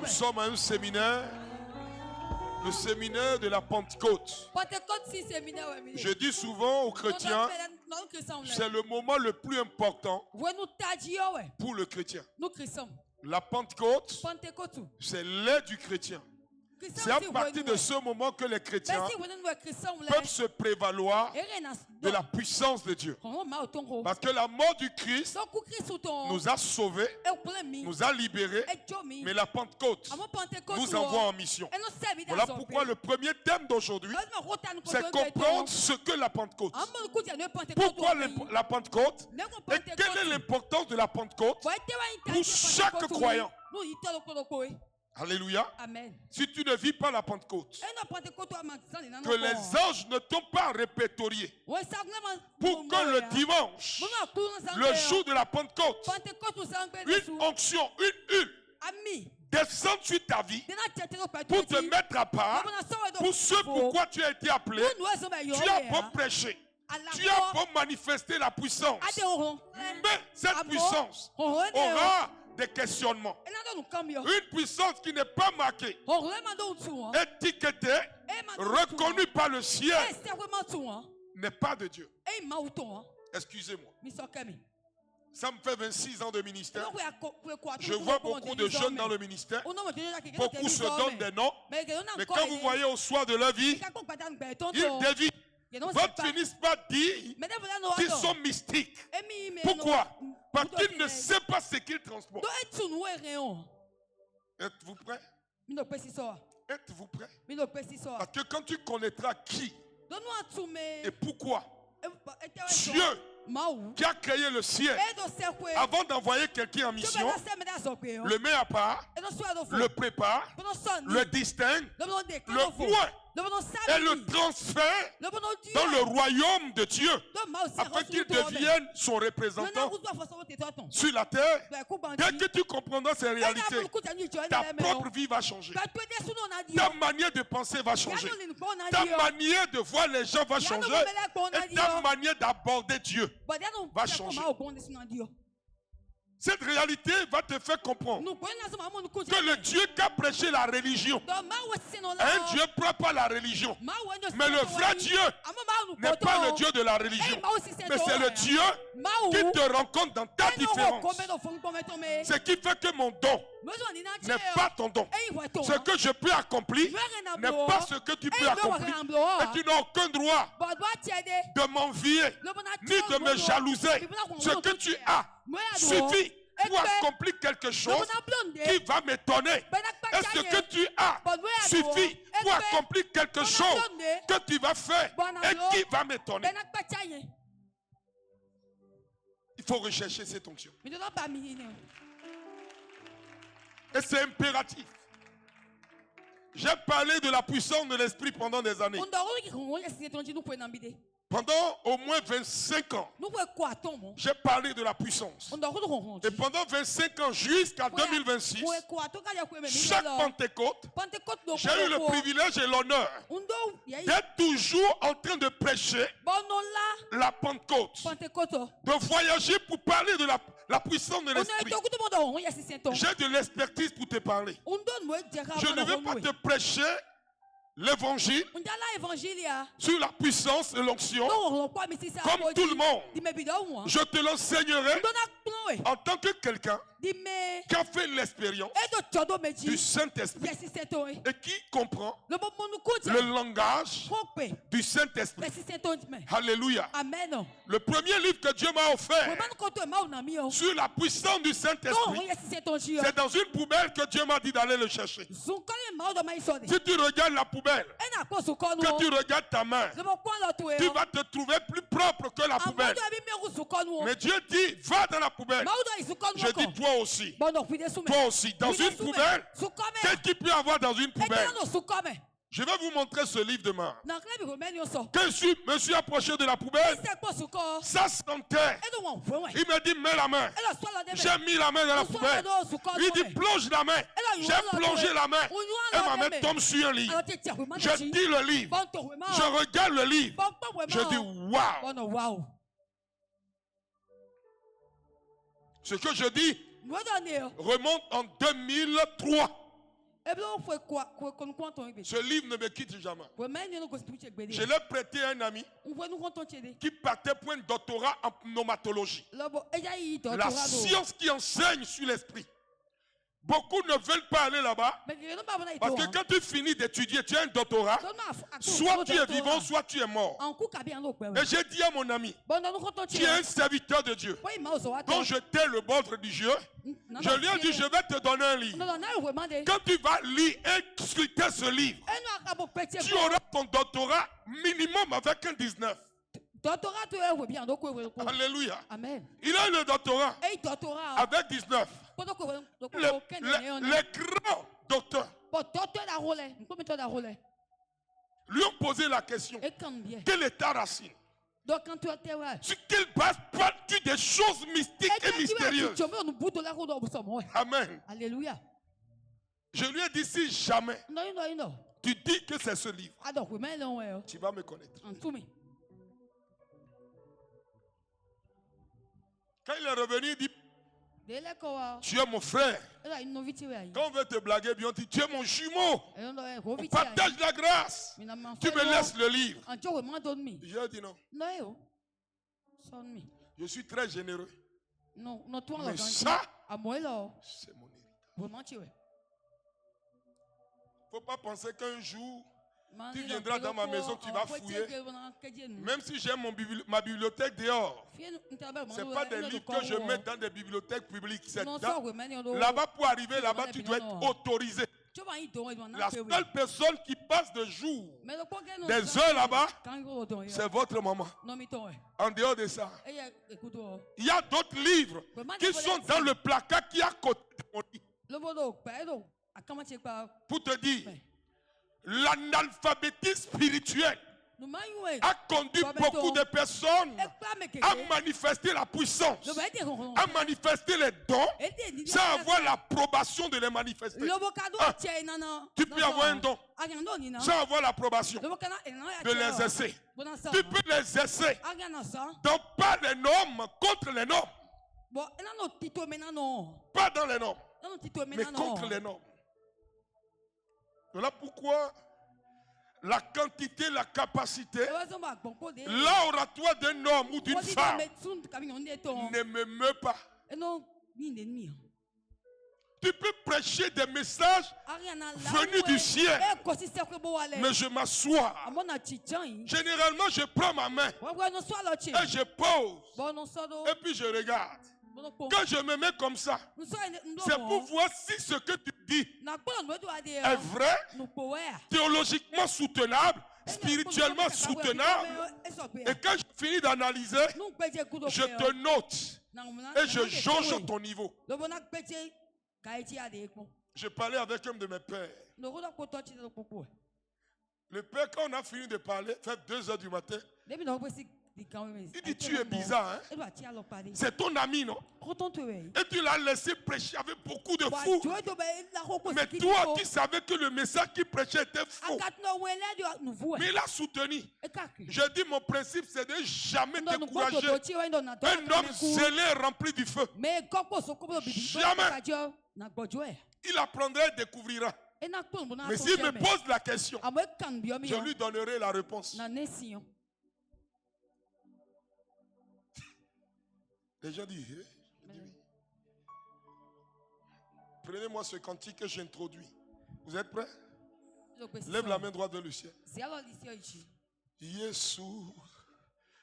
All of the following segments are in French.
Nous sommes à un séminaire, le séminaire de la Pentecôte. Je dis souvent aux chrétiens, c'est le moment le plus important pour le chrétien. La Pentecôte, c'est l'aide du chrétien. C'est à partir de ce moment que les chrétiens peuvent se prévaloir de la puissance de Dieu. Parce que la mort du Christ nous a sauvés, nous a libérés, mais la Pentecôte nous envoie en mission. Voilà pourquoi le premier thème d'aujourd'hui, c'est comprendre ce que la Pentecôte. Pourquoi la Pentecôte et quelle est l'importance de la Pentecôte pour chaque croyant. Alléluia. Amen. Si tu ne vis pas la Pentecôte, que les anges ne t'ont pas répertorié pour que le dimanche, le jour de la Pentecôte, une onction, une huile descende sur ta vie pour te mettre à part pour ce pourquoi tu as été appelé. Tu as beau prêcher, tu as beau manifester la puissance, mais cette puissance aura des questionnements. Une puissance qui n'est pas marquée, étiquetée, reconnue par le ciel, n'est pas de Dieu. Excusez-moi. Ça me fait 26 ans de ministère. Je vois beaucoup de jeunes dans le ministère. Beaucoup se donnent des noms. Mais quand vous voyez au soir de leur vie, ils dévient. D'autres finissent par dire qu'ils sont mystiques. Pourquoi? Parce qu'ils ne savent pas ce qu'ils transportent. Êtes-vous prêts? Êtes-vous prêts? Parce que quand tu connaîtras qui et pourquoi Dieu qui a créé le ciel, avant d'envoyer quelqu'un en mission, le met à part, le prépare, le distingue, le voit et le transfère dans le royaume de Dieu afin qu'il devienne son représentant sur la terre. Dès que tu comprendras ces réalités, ta propre vie va changer. Ta manière de penser va changer. Ta manière de voir les gens va changer. Et ta manière d'aborder Dieu va changer. Cette réalité va te faire comprendre que le Dieu qui a prêché la religion est un Dieu propre à la religion. Mais le vrai Dieu n'est pas le Dieu de la religion. Mais c'est le Dieu qui te rencontre dans ta différence. Ce qui fait que mon don n'est pas ton don. Ce que je peux accomplir n'est pas ce que tu peux accomplir. Et tu n'as aucun droit de m'envier ni de me jalouser. Ce que tu as suffit pour accomplir quelque chose qui va m'étonner. Et ce que tu as suffit pour accomplir quelque chose que tu vas faire et qui va m'étonner. Il faut rechercher cette onction. Et c'est impératif. J'ai parlé de la puissance de l'esprit pendant des années. Pendant au moins 25 ans, j'ai parlé de la puissance. Et pendant 25 ans, jusqu'à 2026, chaque Pentecôte, j'ai eu le privilège et l'honneur d'être toujours en train de prêcher la Pentecôte, de voyager pour parler de la puissance de l'esprit. J'ai de l'expertise pour te parler. Je ne vais pas te prêcher l'évangile sur la puissance de l'onction comme tout le monde. Je te l'enseignerai en tant que quelqu'un qui a fait l'expérience du Saint-Esprit et qui comprend le langage du Saint-Esprit. Alléluia. Amen. Le premier livre que Dieu m'a offert sur la puissance du Saint-Esprit, c'est dans une poubelle que Dieu m'a dit d'aller le chercher. Si tu regardes la poubelle, que tu regardes ta main, tu vas te trouver plus propre que la poubelle. Mais Dieu dit, va dans la poubelle. Je dis, toi aussi. Toi aussi. Dans une poubelle, qu'est-ce qu'il peut y avoir dans une poubelle? Je vais vous montrer ce livre de Marc. Quand je me suis approché de la poubelle, ça sentait. Il me dit, mets la main. J'ai mis la main dans la poubelle. Il dit, plonge la main. J'ai plongé la main. Et ma main tombe sur un livre. Je dis le livre. Je regarde le livre. Je dis, waouh. Ce que je dis remonte en 2003. Ce livre ne me quitte jamais. Je l'ai prêté à un ami qui partait pour un doctorat en pneumatologie. La science qui enseigne sur l'esprit. Beaucoup ne veulent pas aller là-bas parce que quand tu finis d'étudier, tu as un doctorat, soit tu es vivant, soit tu es mort. Et j'ai dit à mon ami, tu es un serviteur de Dieu, donc je t'ai le bord religieux. Je lui ai dit, je vais te donner un livre. Quand tu vas lire et scruter ce livre, tu auras ton doctorat minimum avec un 19. Alléluia. Amen. Il a eu le doctorat avec 19. Les grands docteurs lui ont posé la question, quelle est ta racine? Sur quelle base parles-tu des choses mystiques et mystérieuses? Amen. Alléluia. Je lui ai dit, si jamais tu dis que c'est ce livre, tu vas me connaître. Quand il est revenu, il dit, tu es mon frère. Quand on veut te blaguer bien, on dit, tu es mon jumeau. On partage la grâce. Tu me laisses le livre. J'ai dit non. Je suis très généreux. Mais ça, c'est mon héritage. Il ne faut pas penser qu'un jour, tu viendras dans ma maison, tu vas fouiller. Même si j'ai ma bibliothèque dehors, ce n'est pas des livres que je mets dans des bibliothèques publiques. Là-bas, pour arriver là-bas, tu dois être autorisé. La seule personne qui passe de jour, des heures là-bas, c'est votre maman. En dehors de ça, il y a d'autres livres qui sont dans le placard qui est à côté de mon lit. Pour te dire, l'analphabétisme spirituel a conduit beaucoup de personnes à manifester la puissance, à manifester les dons, sans avoir l'approbation de les manifester. Tu peux avoir un don sans avoir l'approbation de les essayer. Tu peux les essayer. Donc pas les normes contre les normes. Pas dans les normes, mais contre les normes. Voilà pourquoi la quantité, la capacité, l'oratoire d'un homme ou d'une femme ne me meut pas. Tu peux prêcher des messages venus du ciel, mais je m'assois. Généralement, je prends ma main et je pose et puis je regarde. Quand je me mets comme ça, c'est pour voir si ce que tu dis est vrai, théologiquement soutenable, spirituellement soutenable. Et quand je finis d'analyser, je te note et je jauge ton niveau. Je parlais avec un de mes pères. Le père, quand on a fini de parler, fait 2 h du matin, il dit, tu es bizarre, hein? C'est ton ami, non? Et tu l'as laissé prêcher avec beaucoup de fous. Mais toi, tu savais que le message qu'il prêchait était faux. Mais il a soutenu. Je dis, mon principe, c'est de jamais décourager un homme zélé rempli du feu. Jamais. Il apprendra et découvrira. Mais s'il me pose la question, je lui donnerai la réponse. Les gens disent, oui. Prenez-moi ce cantique que j'introduis. Vous êtes prêts? Lève la main droite vers le ciel. Yesu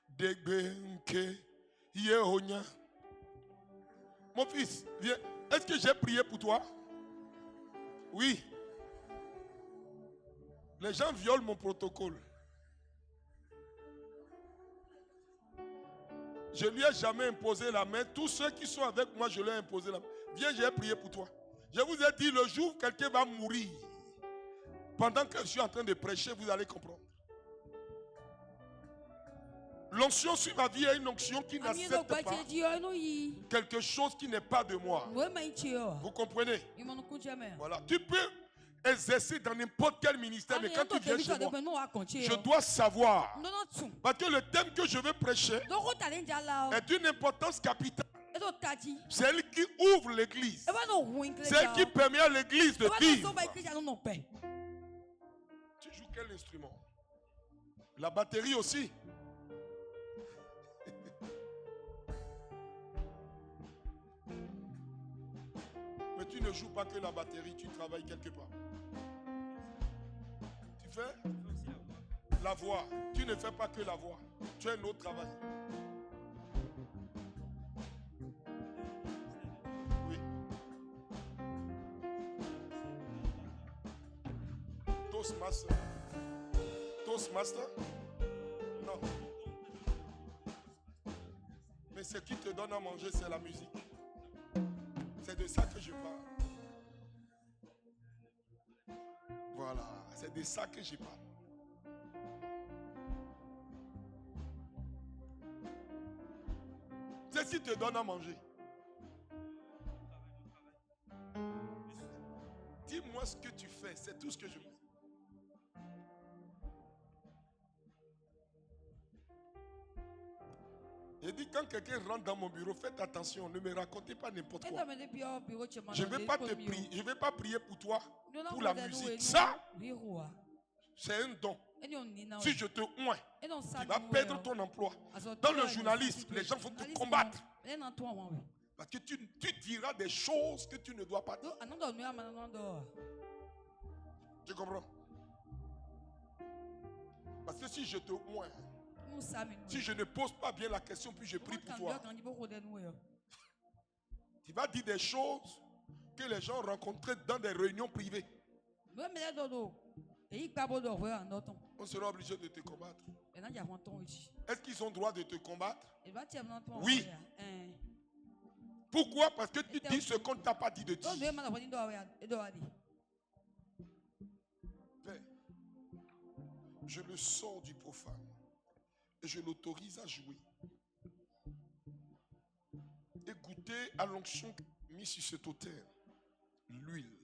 degbenke yehonya. Mon fils, viens. Est-ce que j'ai prié pour toi? Oui. Les gens violent mon protocole. Je ne lui ai jamais imposé la main. Tous ceux qui sont avec moi, je leur ai imposé la main. Viens, j'ai prié pour toi. Je vous ai dit, le jour où quelqu'un va mourir, pendant que je suis en train de prêcher, vous allez comprendre. L'onction sur ma vie est une onction qui n'accepte pas quelque chose qui n'est pas de moi. Vous comprenez? Voilà. Tu peux exercer dans n'importe quel ministère, mais quand tu viens chez moi, je dois savoir. Parce que le thème que je veux prêcher est d'une importance capitale. C'est elle qui ouvre l'église. C'est elle qui permet à l'église de vivre. Tu joues quel instrument? La batterie aussi. Mais tu ne joues pas que la batterie, tu travailles quelque part. Tu fais la voix. Tu ne fais pas que la voix. Tu as un autre travail. Oui. Toastmaster. Toastmaster? Non. Mais ce qui te donne à manger, c'est la musique. C'est de ça que je parle. Voilà, c'est de ça que je parle. C'est ce qui te donne à manger. Dis-moi ce que tu fais, c'est tout ce que je veux. J'ai dit, quand quelqu'un rentre dans mon bureau, faites attention, ne me racontez pas n'importe quoi. Je ne vais pas te prier, je ne vais pas prier pour toi, pour la musique. Ça, c'est un don. Si je te oins, tu vas perdre ton emploi. Dans le journalisme, les gens vont te combattre. Parce que tu diras des choses que tu ne dois pas dire. Tu comprends? Parce que si je te oins, si je ne pose pas bien la question, puis je prie pour toi, tu vas dire des choses que les gens rencontraient dans des réunions privées. On sera obligé de te combattre. Est-ce qu'ils ont droit de te combattre? Oui. Pourquoi? Parce que tu dis ce qu'on ne t'a pas dit de dire. Père, je le sors du profane et je l'autorise à jouer. Et goûter à l'onction mise sur cet autel, l'huile.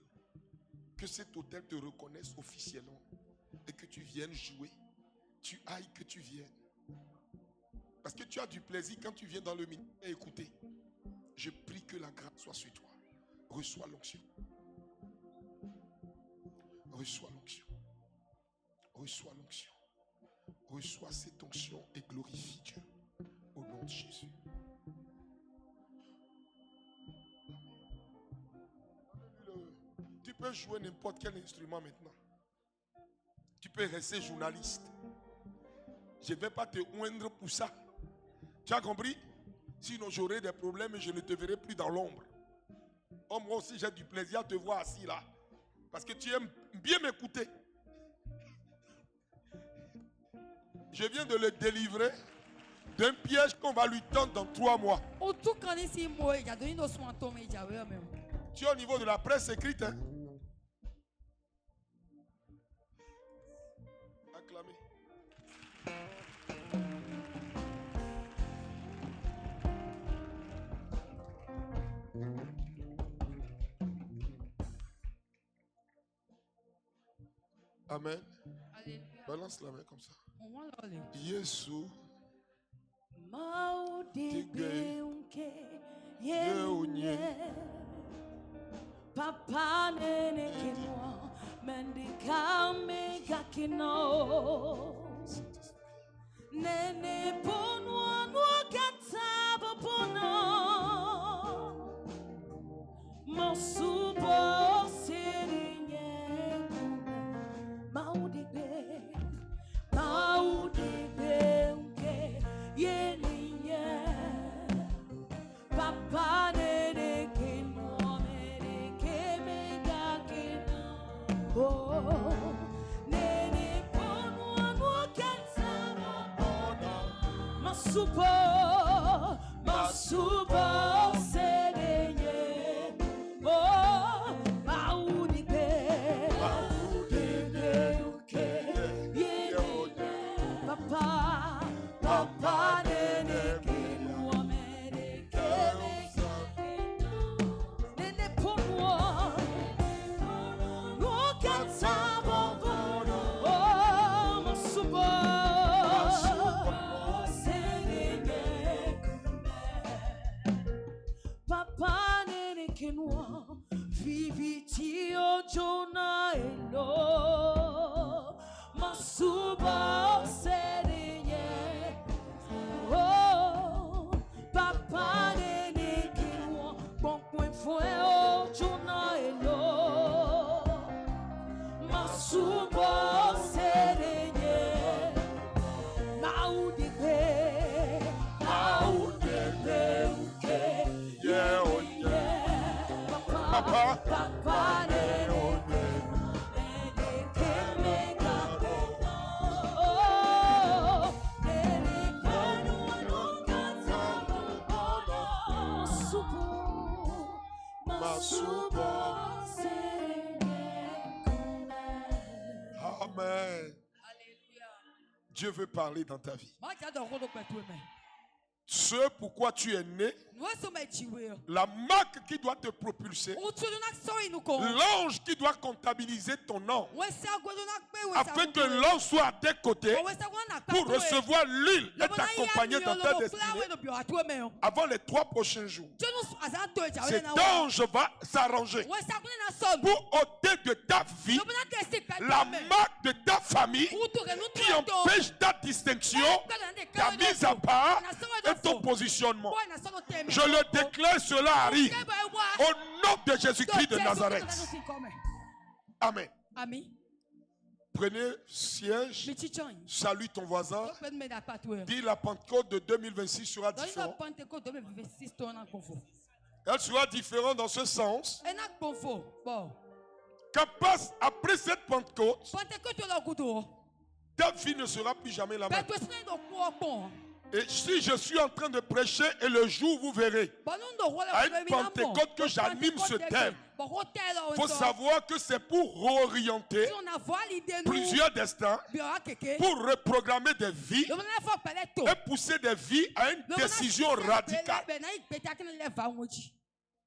Que cet autel te reconnaisse officiellement et que tu viennes jouer. Tu ailles que tu viennes. Parce que tu as du plaisir quand tu viens dans le ministère et écouter. Je prie que la grâce soit sur toi. Reçois l'onction. Reçois l'onction. Reçois l'onction. Reçois cette onction et glorifie Dieu. Au nom de Jésus. Tu peux jouer n'importe quel instrument maintenant. Tu peux rester journaliste. Je ne vais pas te oindre pour ça. Tu as compris? Sinon j'aurai des problèmes et je ne te verrai plus dans l'ombre. Oh, moi aussi j'ai du plaisir à te voir assis là. Parce que tu aimes bien m'écouter. Je viens de le délivrer d'un piège qu'on va lui tendre dans 3 mois. Tu es au niveau de la presse écrite, hein? Acclamez. Amen. Alléluia. Balance la main comme ça. Yesu. Papa nene kino mendikame kakino nene pono nuakataba pono mosubo sirinye maudibe unke yeninye papa nene kino oh, nene pono nuakataba pono masubo serenye oh maudibe uke yenye papa nene kino mereke nene pono Amen. Dieu veut parler dans ta vie. Ce pourquoi tu es né, la marque qui doit te propulser, l'ange qui doit comptabiliser ton nom, afin que l'ange soit à tes côtés pour recevoir l'huile et t'accompagner dans ta destinée avant les 3 prochains jours. Cet ange va s'arranger pour ôter de ta vie la marque de ta famille qui empêche ta distinction, ta mise à part et ton positionnement. Je le déclare, cela arrive au nom de Jésus-Christ de Nazareth. Amen. Prenez siège, salue ton voisin, dis la Pentecôte de 2026 sera différente. Elle sera différente dans ce sens. Après cette Pentecôte, ta vie ne sera plus jamais la même. Et si je suis en train de prêcher et le jour vous verrez à une Pentecôte que j'anime ce thème, il faut savoir que c'est pour réorienter plusieurs destins, pour reprogrammer des vies et pousser des vies à une décision radicale.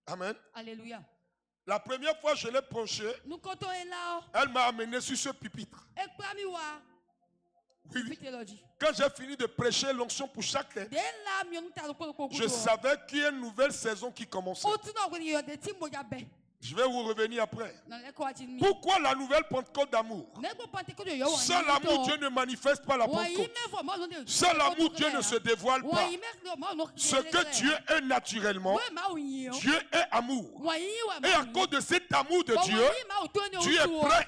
Amen. Alléluia. La première fois que je l'ai prêché, elle m'a amené sur ce pupitre. Oui. Quand j'ai fini de prêcher l'onction pour chaque tête, je savais qu'il y a une nouvelle saison qui commençait. Je vais vous revenir après. Pourquoi la nouvelle Pentecôte d'amour? Sans l'amour, Dieu ne manifeste pas la Pentecôte. Sans l'amour, Dieu ne se dévoile pas. Ce que Dieu est naturellement, Dieu est amour. Et à cause de cet amour de Dieu, Dieu est prêt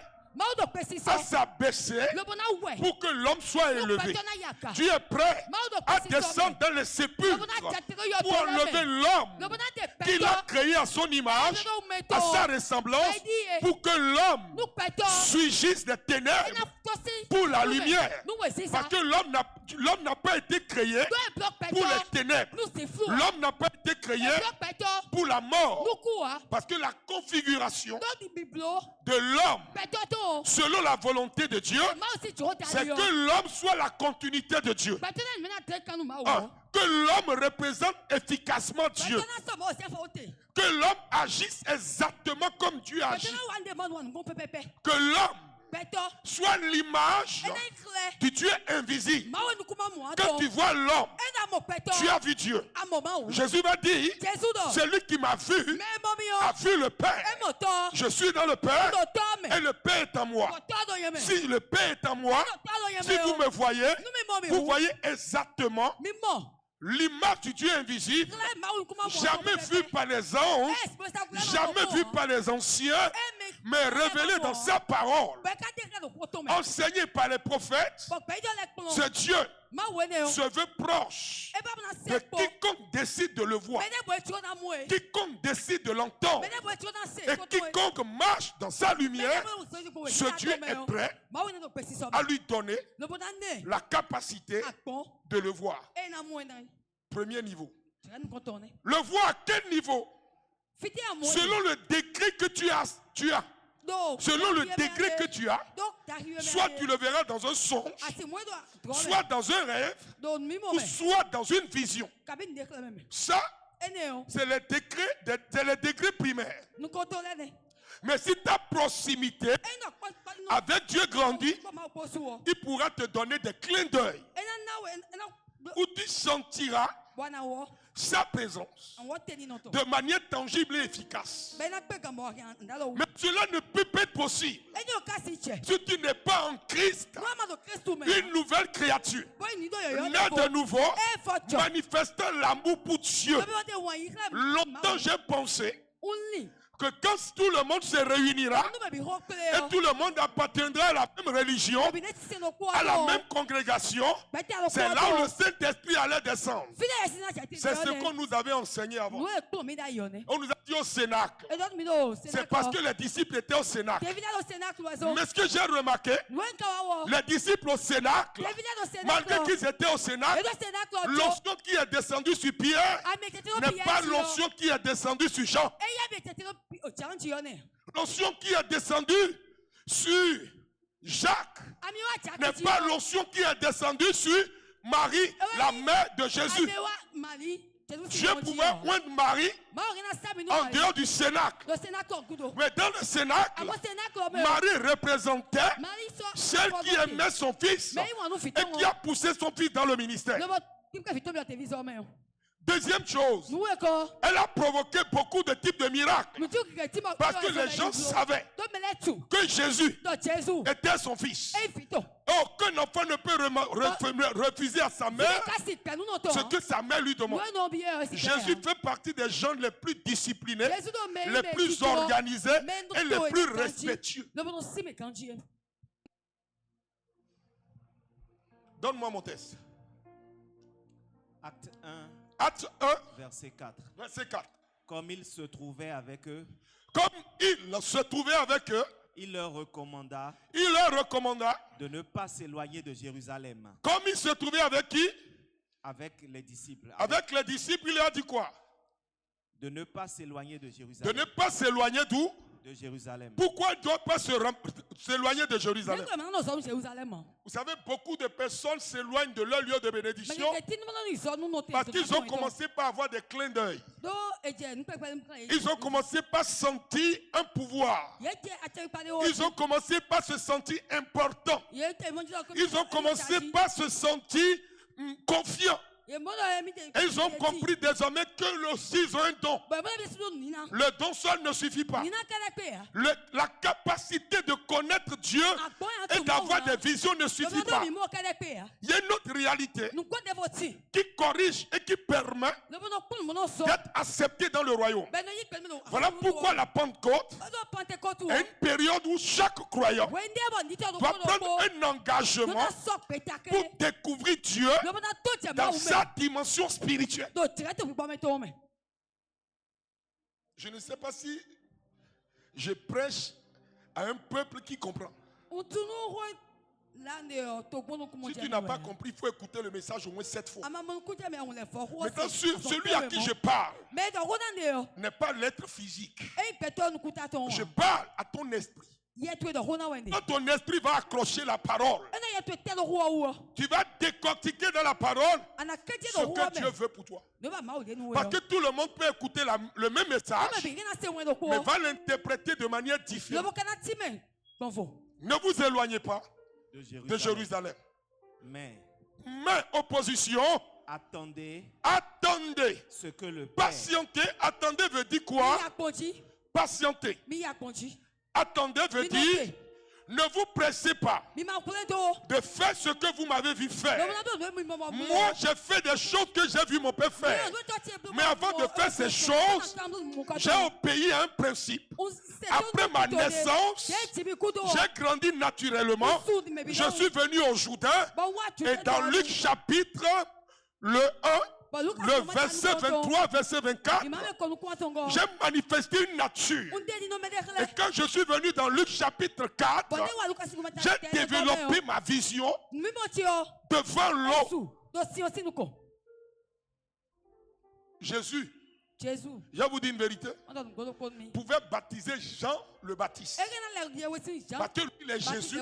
à s'abaisser pour que l'homme soit élevé. Dieu est prêt à descendre dans les sépulcres pour enlever l'homme qu'il a créé à son image, à sa ressemblance, pour que l'homme surgisse des ténèbres pour la lumière. Parce que l'homme n'a pas été créé pour les ténèbres. L'homme n'a pas été créé pour la mort. Parce que la configuration de l'homme, selon la volonté de Dieu, c'est que l'homme soit la continuité de Dieu. Que l'homme représente efficacement Dieu. Que l'homme agisse exactement comme Dieu agit. Que l'homme soit l'image du Dieu invisible. Quand tu vois l'homme, tu as vu Dieu. Jésus m'a dit, celui qui m'a vu a vu le Père. Je suis dans le Père et le Père est en moi. Si le Père est en moi, si vous me voyez, vous voyez exactement l'image du Dieu invisible, jamais vu par les anges, jamais vu par les anciens, mais révélé dans sa parole, enseigné par les prophètes. Ce Dieu se veut proche de quiconque décide de le voir, quiconque décide de l'entendre, et quiconque marche dans sa lumière. Ce Dieu est prêt à lui donner la capacité de le voir. Premier niveau. Le voir à quel niveau? Selon le degré que tu as. Selon le degré que tu as, soit tu le verras dans un songe, soit dans un rêve, ou soit dans une vision. Ça, c'est les degrés primaires. Mais si ta proximité avec Dieu grandit, il pourra te donner des clins d'œil où tu sentiras sa présence de manière tangible et efficace. Mais cela ne peut pas être possible si tu n'es pas en Christ, une nouvelle créature, née de nouveau, manifestant l'amour pour Dieu. Longtemps j'ai pensé que quand tout le monde se réunira et tout le monde appartiendra à la même religion, à la même congrégation, c'est là où le Saint-Esprit allait descendre. C'est ce qu'on nous avait enseigné avant. On nous a dit au Cénacle. C'est parce que les disciples étaient au Cénacle. Mais ce que j'ai remarqué, les disciples au Cénacle, malgré qu'ils étaient au Cénacle, l'onction qui est descendue sur Pierre n'est pas l'onction qui est descendue sur Jean. L'onction qui est descendue sur Jacques n'est pas l'onction qui est descendue sur Marie, la mère de Jésus. Dieu pouvait oindre Marie en dehors du Cénacle. Mais dans le Cénacle, Marie représentait celle qui aimait son fils et qui a poussé son fils dans le ministère. Deuxième chose, elle a provoqué beaucoup de types de miracles parce que les gens savaient que Jésus était son fils. Aucun enfant ne peut refuser à sa mère ce que sa mère lui demande. Jésus fait partie des gens les plus disciplinés, les plus organisés et les plus respectueux. Donne-moi mon texte. Acte 1. Acte 1, verset 4. Verset 4. Comme il se trouvait avec eux, il leur recommanda de ne pas s'éloigner de Jérusalem. Comme il se trouvait avec qui? Avec les disciples. Avec les disciples, il a dit quoi? De ne pas s'éloigner de Jérusalem. De ne pas s'éloigner d'où? De Jérusalem. Pourquoi il ne doit pas s'éloigner de Jérusalem? Vous savez, beaucoup de personnes s'éloignent de leur lieu de bénédiction parce qu'ils ont commencé par avoir des clins d'œil. Ils ont commencé par sentir un pouvoir. Ils ont commencé par se sentir importants. Ils ont commencé par se sentir confiants. Et ils ont compris désormais que ils ont un don. Le don seul ne suffit pas. La capacité de connaître Dieu et d'avoir des visions ne suffit pas. Il y a une autre réalité qui corrige et qui permet d'être accepté dans le royaume. Voilà pourquoi la Pentecôte est une période où chaque croyant doit prendre un engagement pour découvrir Dieu dans sa dimension spirituelle. Je ne sais pas si je prêche à un peuple qui comprend. Si tu n'as pas compris, il faut écouter le message au moins 7 fois. Maintenant, celui à qui je parle n'est pas l'être physique. Je parle à ton esprit. Quand ton esprit va accrocher la parole, tu vas décortiquer dans la parole ce que Dieu veut pour toi. Parce que tout le monde peut écouter le même message, mais va l'interpréter de manière différente. Ne vous éloignez pas de Jérusalem. Mais opposition, attendez ce que le Père. Patienter, attendez veut dire quoi? Patienter. Attendez veut dire, ne vous pressez pas de faire ce que vous m'avez vu faire. Moi, j'ai fait des choses que j'ai vu mon père faire. Mais avant de faire ces choses, j'ai obéi à un principe. Après ma naissance, j'ai grandi naturellement. Je suis venu au Jourdain. Et dans Luc chapitre le 1, le verset 23, verset 24, j'ai manifesté une nature. Et quand je suis venu dans Luc chapitre 4, j'ai développé ma vision devant l'eau. Jésus, je vais vous dire une vérité, pouvait baptiser Jean le Baptiste. Parce que lui, il est Jésus.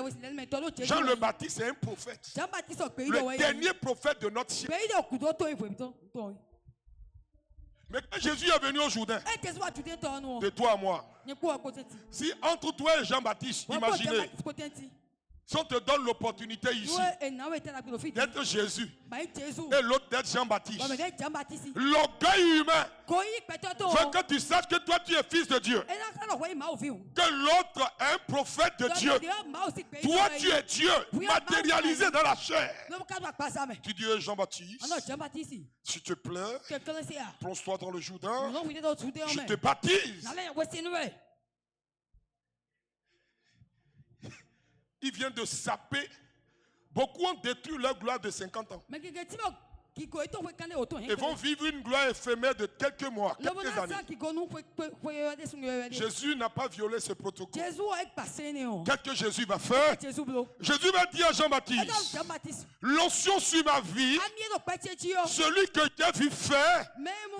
Jean le Baptiste est un prophète. Le dernier prophète de notre siècle. Mais quand Jésus est venu au Jourdain, de toi à moi, si entre toi et Jean-Baptiste, imaginez, Si on te donne l'opportunité ici d'être Jésus et l'autre d'être Jean-Baptiste, l'orgueil humain veut que tu saches que toi tu es fils de Dieu, que l'autre est un prophète de Dieu. Toi tu es Dieu matérialisé dans la chair. Tu dis Jean-Baptiste, s'il te plaît, plonge-toi dans le Jourdain, je te baptise. Il vient de saper. Beaucoup ont détruit leur gloire de 50 ans. Ils vont vivre une gloire éphémère de quelques mois, quelques années. Jésus n'a pas violé ce protocole. Qu'est-ce que Jésus va faire? Jésus va dire à Jean-Baptiste, l'onction sur ma vie, celui que j'ai vu faire,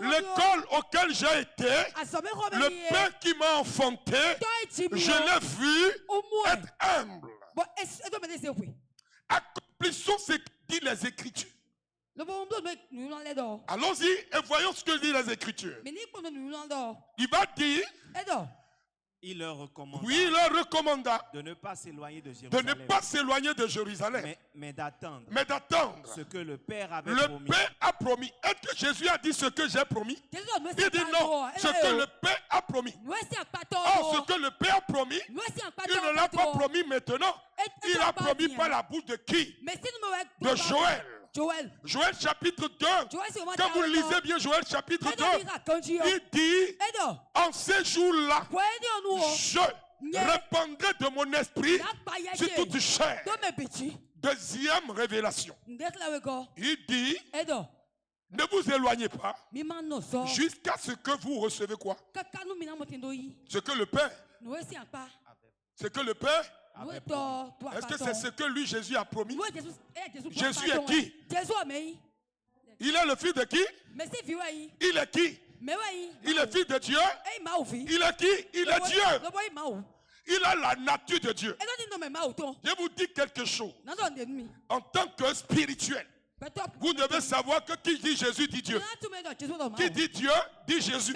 l'école auquel j'ai été, le Père qui m'a enfanté, je l'ai vu être humble. Accomplissons ce que disent les Écritures. Allons-y et voyons ce que disent les Écritures. Il va dire, il leur recommanda, oui, il leur recommanda de ne pas s'éloigner de Jérusalem, mais d'attendre ce que le Père avait promis. Le Père a promis. Est-ce que Jésus a dit ce que j'ai promis? Il dit non, ce que le Père a promis. Or, ce que le Père a promis, il ne l'a pas promis maintenant. Il a promis par la bouche de qui? De Joël. Joël chapitre 2. Quand vous lisez bien Joël chapitre 2, il dit, en ces jours-là, je répandrai de mon esprit sur toute chair. Deuxième révélation. Il dit, ne vous éloignez pas jusqu'à ce que vous recevez quoi? Ce que le Père. Ce que le Père. Est-ce que c'est ce que lui Jésus a promis? Jésus est qui? Il est le fils de qui? Il est qui? Il est fils de Dieu. Il est qui? Il est Dieu. Il a la nature de Dieu. Je vous dis quelque chose. En tant que spirituel, vous devez savoir que qui dit Jésus dit Dieu. Qui dit Dieu dit Jésus.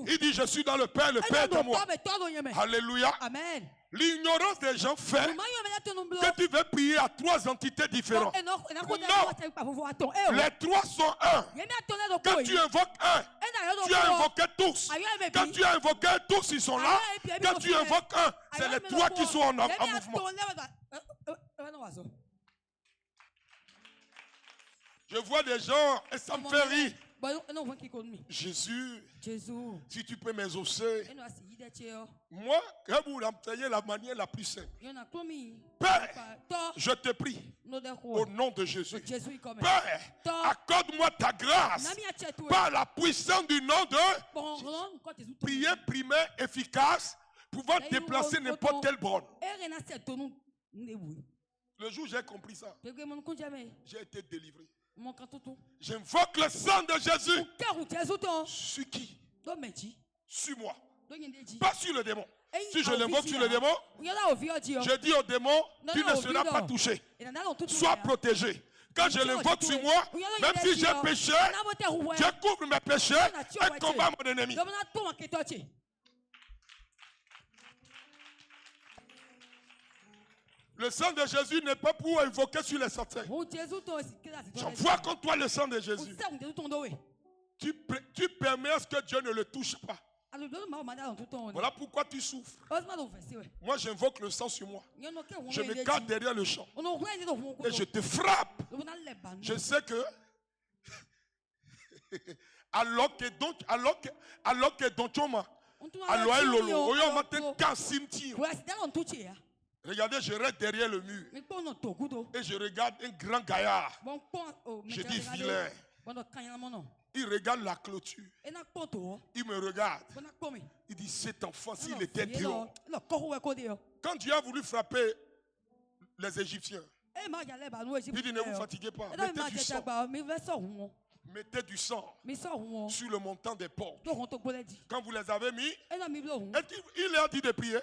Il dit je suis dans le Père est dans moi. Alléluia. Amen. L'ignorance des gens fait que tu veux prier à trois entités différentes. Non, les trois sont un. Quand tu invoques un, tu as invoqué tous. Quand tu as invoqué tous, ils sont là. Quand tu invoques un, c'est les trois qui sont en mouvement. Je vois des gens et ça me fait rire. Jésus, si tu peux m'exaucer, moi, vous l'employez la manière la plus simple. Père, je te prie, au nom de Jésus. Père, accorde-moi ta grâce par la puissance du nom de prière primaire efficace, pouvant déplacer n'importe quelle borne. Le jour où j'ai compris ça, j'ai été délivré. J'invoque le sang de Jésus. Sur qui? Sur moi. Pas sur le démon. Si je l'invoque sur le démon, je dis au démon, tu ne seras pas touché. Sois protégé. Quand je l'invoque sur moi, même si j'ai péché, je couvre mes péchés et combat mon ennemi. Le sang de Jésus n'est pas pour invoquer sur les sorciers. J'envoie contre toi le sang de Jésus. Tu permets à ce que Dieu ne le touche pas. Voilà pourquoi tu souffres. Moi, j'invoque le sang sur moi. Je me garde derrière le champ. Et je te frappe. Je sais que alors que regardez, je reste derrière le mur. Et je regarde un grand gaillard. Je dis vilain. Il regarde la clôture. Il me regarde. Il dit cet enfant, s'il était Dieu. Quand Dieu a voulu frapper les Égyptiens, il dit ne vous fatiguez pas. Mettez du sang sur le montant des portes. Quand vous les avez mis, il leur a dit de prier.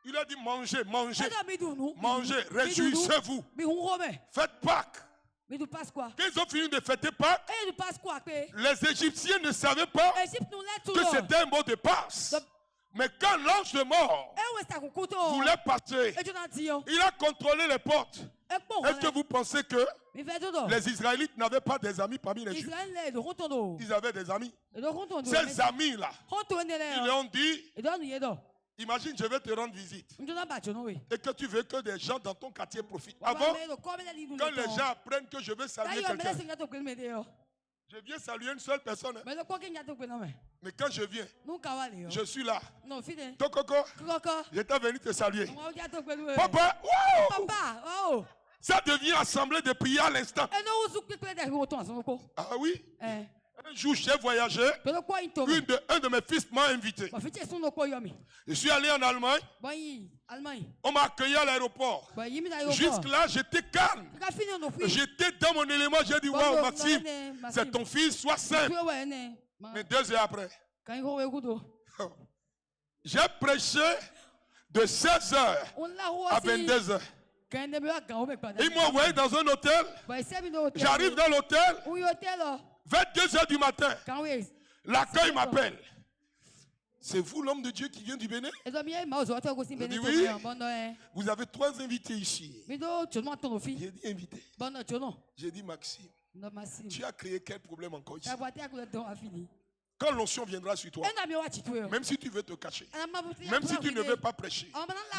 Il a dit mangez, mangez, mangez, réjouissez-vous. Faites Pâques. Quand ils ont fini de fêter Pâques, les Égyptiens ne savaient pas que c'était un mot de passe. Mais quand l'ange de mort voulait passer, il a contrôlé les portes. Est-ce que vous pensez que les Israélites n'avaient pas des amis parmi les Juifs? Ils avaient des amis. Ces amis-là, ils leur ont dit, imagine, je vais te rendre visite et que tu veux que des gens dans ton quartier profitent. Avant, quand les gens apprennent que je veux saluer quelqu'un, je viens saluer une seule personne. Mais quand je viens, je suis là. Tokoko, j'étais venu te saluer. Papa, wow! Ça devient assemblée de prière à l'instant. Ah oui? Un jour, j'ai voyagé. Un de mes fils m'a invité. Je suis allé en Allemagne. On m'a accueilli à l'aéroport. Jusque-là, j'étais calme. J'étais dans mon élément. J'ai dit, waouh, Maxime, c'est ton fils, sois simple. Mais 2 heures après, j'ai prêché de 16h à 22h. Ils m'ont envoyé dans un hôtel. J'arrive dans l'hôtel. 22h du matin. L'accueil m'appelle. C'est vous l'homme de Dieu qui vient du Bénin? Je dis oui. Vous avez 3 invités ici. J'ai dit invité. J'ai dit Maxime, tu as créé quel problème encore ici? Quand l'onction viendra sur toi, même si tu veux te cacher, même si tu ne veux pas prêcher,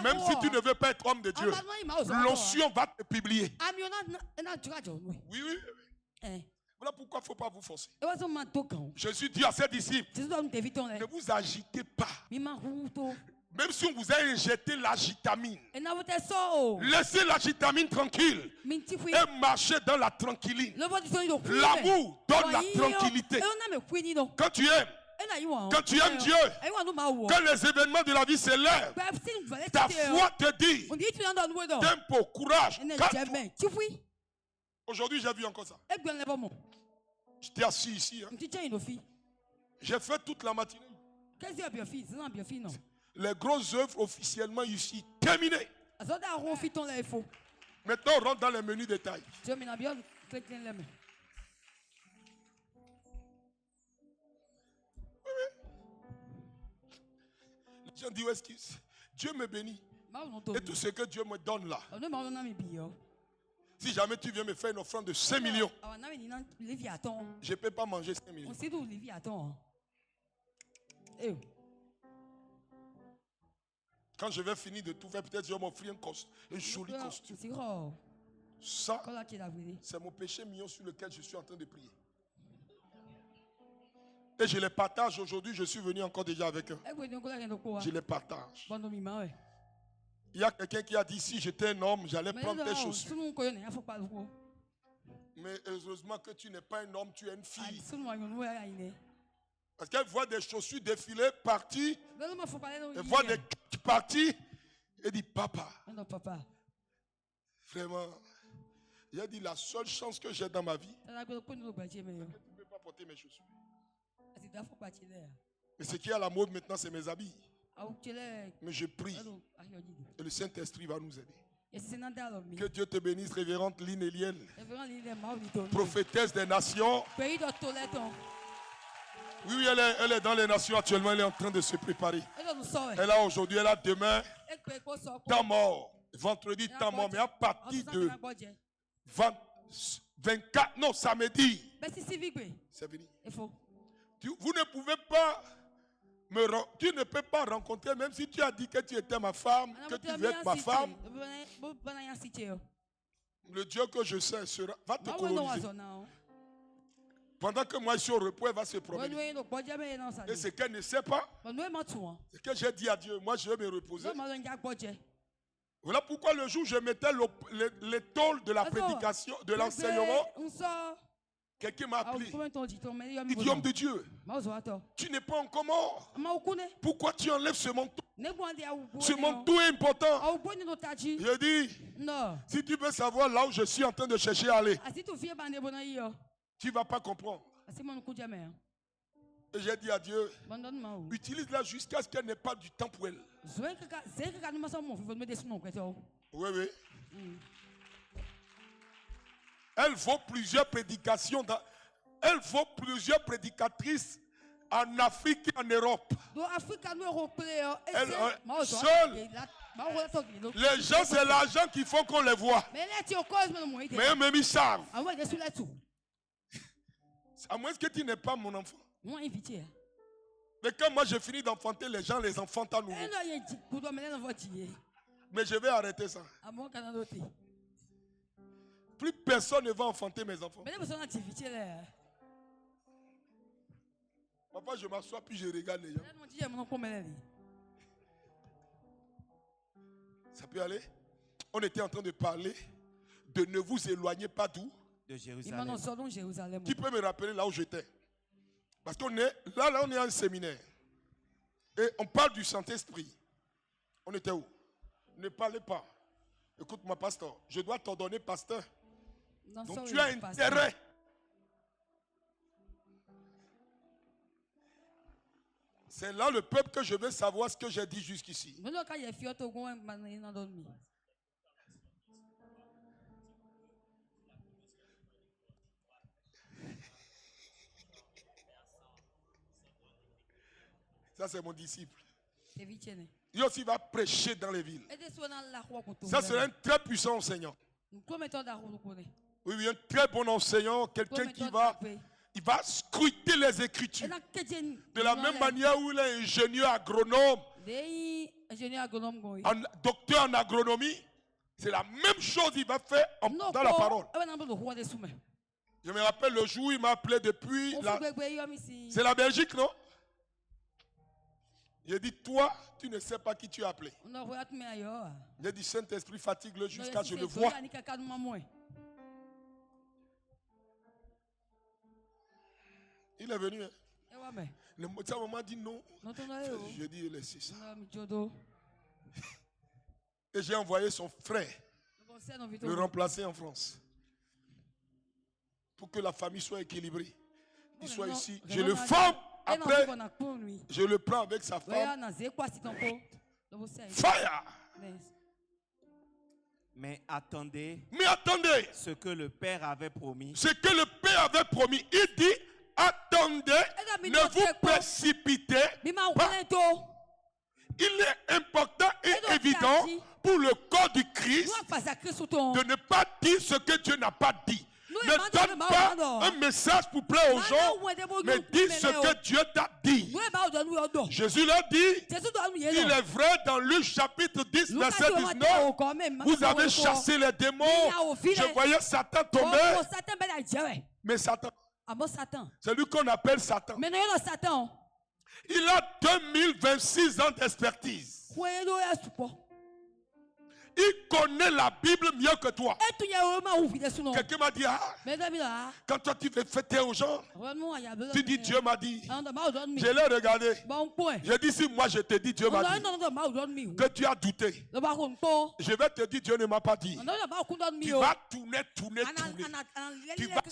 même si tu ne veux pas être homme de Dieu, l'onction va te publier. Oui, oui. Voilà pourquoi il ne faut pas vous forcer. Jésus dit à ses disciples, ne vous agitez pas. Même si on vous a injecté l'agitamine, laissez l'agitamine tranquille et marchez dans la tranquillité. L'amour donne la tranquillité. Quand tu aimes Dieu, quand les événements de la vie s'élèvent, ta foi te dit, tempo, courage, calme-toi. Aujourd'hui, j'ai vu encore ça. J'étais assis ici. J'ai fait toute la matinée. Les grosses œuvres officiellement ici terminées. Maintenant, on rentre dans les menus détails. Les gens disent, excuse, Dieu me bénit. Et tout ce que Dieu me donne là. Si jamais tu viens me faire une offrande de 5 millions, je ne peux pas manger 5 millions. Quand je vais finir de tout faire, peut-être je vais m'offrir un joli costume. Ça, c'est mon péché mignon sur lequel je suis en train de prier. Et je les partage aujourd'hui. Je suis venu encore déjà avec eux. Je les partage. Il y a quelqu'un qui a dit, si j'étais un homme, j'allais prendre tes chaussures. Mais heureusement que tu n'es pas un homme, tu es une fille. Parce qu'elle voit des chaussures défiler, partir. Elle voit des partir. Elle dit, papa. Vraiment. Il a dit, la seule chance que j'ai dans ma vie, c'est que tu ne peux pas porter mes chaussures. Mais ce qui est à la mode maintenant, c'est mes habits. Mais je prie. Et le Saint-Esprit va nous aider. Que Dieu te bénisse, révérende Lynn Eliel, prophétesse des nations. Oui, elle est dans les nations actuellement. Elle est en train de se préparer. Elle a aujourd'hui, elle a demain. Temps mort. Vendredi, temps mort. Mais à partir de 24, non, samedi. C'est fini. Vous ne pouvez pas tu ne peux pas rencontrer, même si tu as dit que tu étais ma femme, que tu veux être ma femme. Le Dieu que je sais va te coloniser. Pendant que moi je suis au repos, elle va se promener. Et ce qu'elle ne sait pas, c'est que j'ai dit à Dieu, moi je vais me reposer. Voilà pourquoi le jour où je mettais l'étole de la prédication, de l'enseignement, quelqu'un m'a appelé. Idiome de Dieu. Tu n'es pas encore mort. Pourquoi tu enlèves ce manteau? Ce manteau est important. Je dis, si tu veux savoir là où je suis en train de chercher à aller, tu ne vas pas comprendre. Et j'ai dit à Dieu, utilise-la jusqu'à ce qu'elle n'ait pas du temps pour elle. Oui, oui. Elle vaut plusieurs prédications. Elle vaut plusieurs prédicatrices En Afrique et en Europe. Seuls les gens, c'est l'argent qui font qu'on les voit. Mais eux-mêmes, ils savent. À moins que tu n'es pas mon enfant. Mais quand moi je finis d'enfanter les gens, les enfantent à nouveau. Mais je vais arrêter ça. Plus personne ne va enfanter mes enfants. Papa, je m'assois puis je regarde les gens. Ça peut aller? On était en train de parler de ne vous éloignez pas d'où? De Jérusalem. Qui peut me rappeler là où j'étais? Parce qu'on est là, on est en séminaire. Et on parle du Saint-Esprit. On était où? Ne parlez pas. Écoute-moi, pasteur. Je dois t'ordonner, pasteur. Donc tu as intérêt. C'est là le peuple que je veux savoir ce que j'ai dit jusqu'ici. Ça, c'est mon disciple. Il aussi va prêcher dans les villes. Ça, c'est un très puissant enseignant. Oui, un très bon enseignant. Quelqu'un qui va... Il va scruter les Écritures. De la même manière où il est ingénieur agronome, docteur en agronomie, c'est la même chose qu'il va faire dans la parole. Je me rappelle le jour où il m'a appelé depuis... C'est la Belgique, non? J'ai dit, toi, tu ne sais pas qui tu as appelé. J'ai dit, Saint-Esprit, fatigue-le jusqu'à ce que je le vois. Il est venu. Hein? Sa maman dit non. Je dis, laissez ça. Et j'ai envoyé son frère le remplacer en France. Pour que la famille soit équilibrée. Il soit ici. Je le forme. Après, je le prends avec sa femme. Fire! Mais attendez. Ce que le Père avait promis. Ce que le Père avait promis. Il dit, attendez, ne vous précipitez pas. Il est important et évident pour le corps du Christ de ne pas dire ce que Dieu n'a pas dit. Ne donne pas un message pour plaire aux gens, mais dis ce que Dieu t'a dit. Jésus l'a dit. Il est vrai dans Luc chapitre 10, verset 19. Vous avez chassé les démons. Je voyais Satan tomber. Mais Satan, c'est lui qu'on appelle Satan. Il a 2026 ans d'expertise. Il connaît la Bible mieux que toi. Quelqu'un m'a dit, quand toi tu fais fêter aux gens, tu dis Dieu m'a dit. Je l'ai regardé. J'ai dit, si moi je te dis Dieu m'a dit, que tu as douté, je vais te dire Dieu ne m'a pas dit. Tu vas tourner. Tu vas